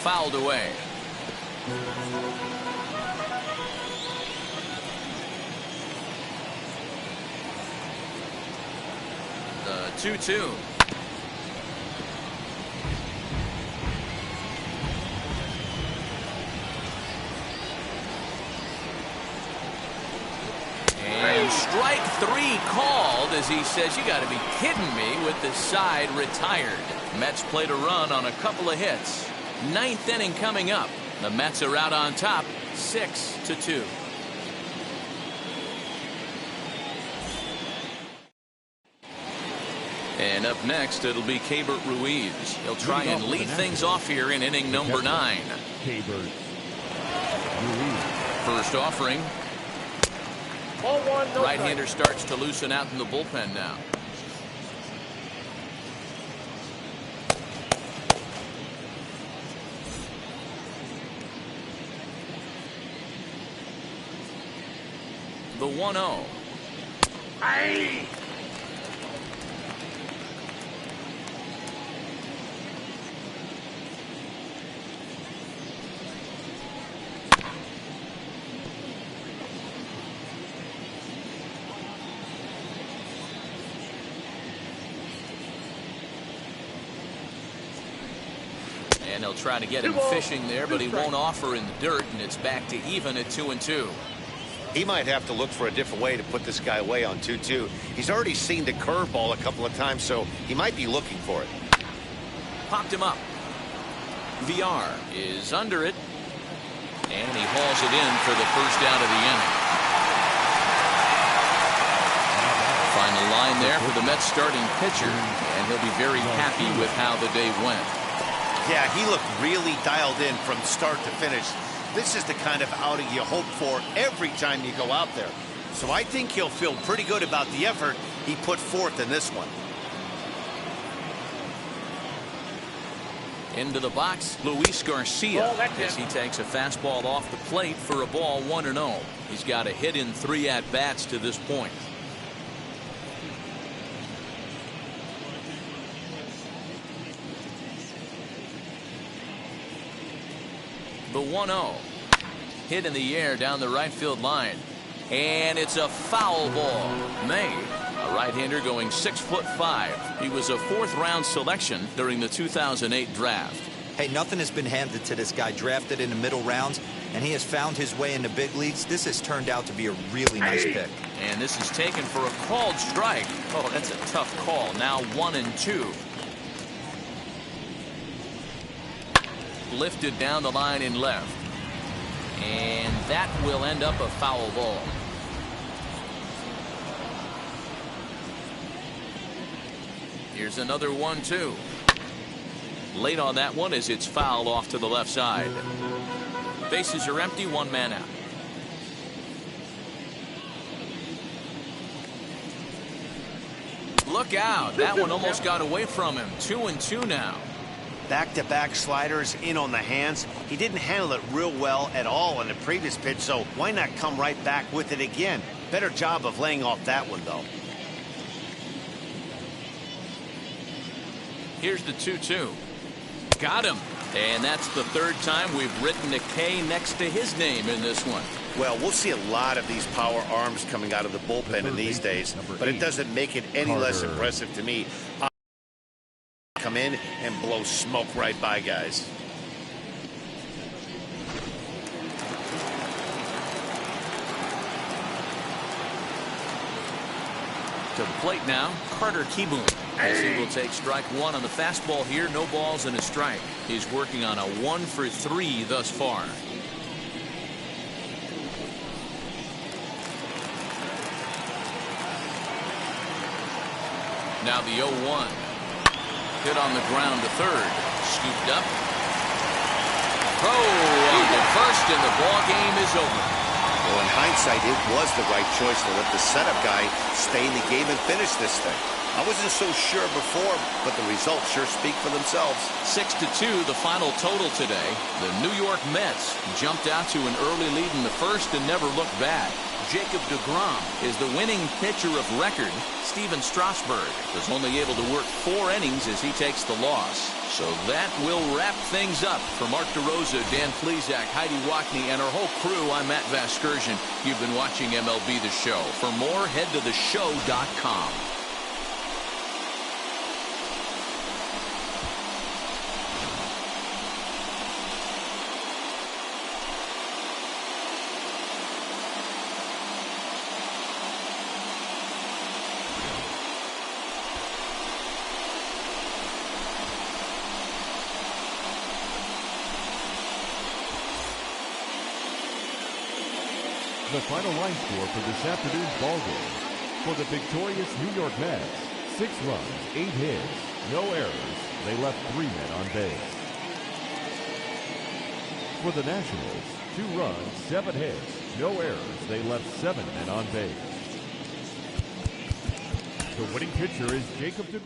Speaker 2: Fouled away. The 2-2. And strike 3 called as he says, you got to be kidding me, with the side retired. Mets played a run on a couple of hits. 9th inning coming up. The Mets are out on top, 6-2. And up next, it'll be Keibert Ruiz. He'll try and lead things off here in inning number 9.
Speaker 4: Keibert Ruiz.
Speaker 2: First offering.
Speaker 5: Ball 1, no
Speaker 2: Right-hander starts to loosen out in the bullpen now. The 1-0.
Speaker 5: Aye.
Speaker 2: And they'll try to get him fishing there, but he won't offer in the dirt, and it's back to even at 2-2.
Speaker 3: He might have to look for a different way to put this guy away on 2-2. He's already seen the curveball a couple of times, so he might be looking for it.
Speaker 2: Popped him up. VR is under it, and he hauls it in for the first out of the inning. Final line there for the Mets starting pitcher, and he'll be very happy with how the day went.
Speaker 3: Yeah, he looked really dialed in from start to finish. This is the kind of outing you hope for every time you go out there. So I think he'll feel pretty good about the effort he put forth in this one.
Speaker 2: Into the box, Luis Garcia, as he takes a fastball off the plate for a ball 1-0. He's got a hit in 3 at-bats to this point. The 1-0. Hit in the air down the right field line. And it's a foul ball. May, a right-hander going 6'5". He was a 4th-round selection during the 2008 draft.
Speaker 1: Hey, nothing has been handed to this guy. Drafted in the middle rounds, and he has found his way into big leagues. This has turned out to be a really nice pick.
Speaker 2: And this is taken for a called strike. Oh, that's a tough call. Now 1-2. Lifted down the line in left. And that will end up a foul ball. Here's another 1-2. Late on that one as it's fouled off to the left side. Bases are empty, one man out. Look out. That one almost got away from him. 2-2 now.
Speaker 3: Back-to-back sliders in on the hands. He didn't handle it real well at all on the previous pitch, so why not come right back with it again? Better job of laying off that one, though.
Speaker 2: Here's the 2-2. Got him. And that's the third time we've written a K next to his name in this one.
Speaker 3: Well, we'll see a lot of these power arms coming out of the bullpen in these days, but it doesn't make it any less impressive to me. Come in and blow smoke right by guys.
Speaker 2: To the plate now, Carter Kieboom. As he will take strike one on the fastball here. No balls and a strike. He's working on a 1-for-3 thus far. Now the 0-1. Hit on the ground to third. Scooped up. Throw on to first, and the ball game is over.
Speaker 3: Well, in hindsight, it was the right choice to let the setup guy stay in the game and finish this thing. I wasn't so sure before, but the results sure speak for themselves.
Speaker 2: 6-2, the final total today. The New York Mets jumped out to an early lead in the first and never looked back. Jacob deGrom is the winning pitcher of record. Steven Strasburg was only able to work 4 innings as he takes the loss. So that will wrap things up. For Mark DeRosa, Dan Plesac, Heidi Wackney, and our whole crew, I'm Matt Vasgersian. You've been watching MLB The Show. For more, head to theshow.com.
Speaker 4: The final line score for this afternoon's ball game. For the victorious New York Mets, 6 runs, 8 hits, no errors. They left 3 men on base. For the Nationals, 2 runs, 7 hits, no errors. They left 7 men on base. The winning pitcher is Jacob deGrom.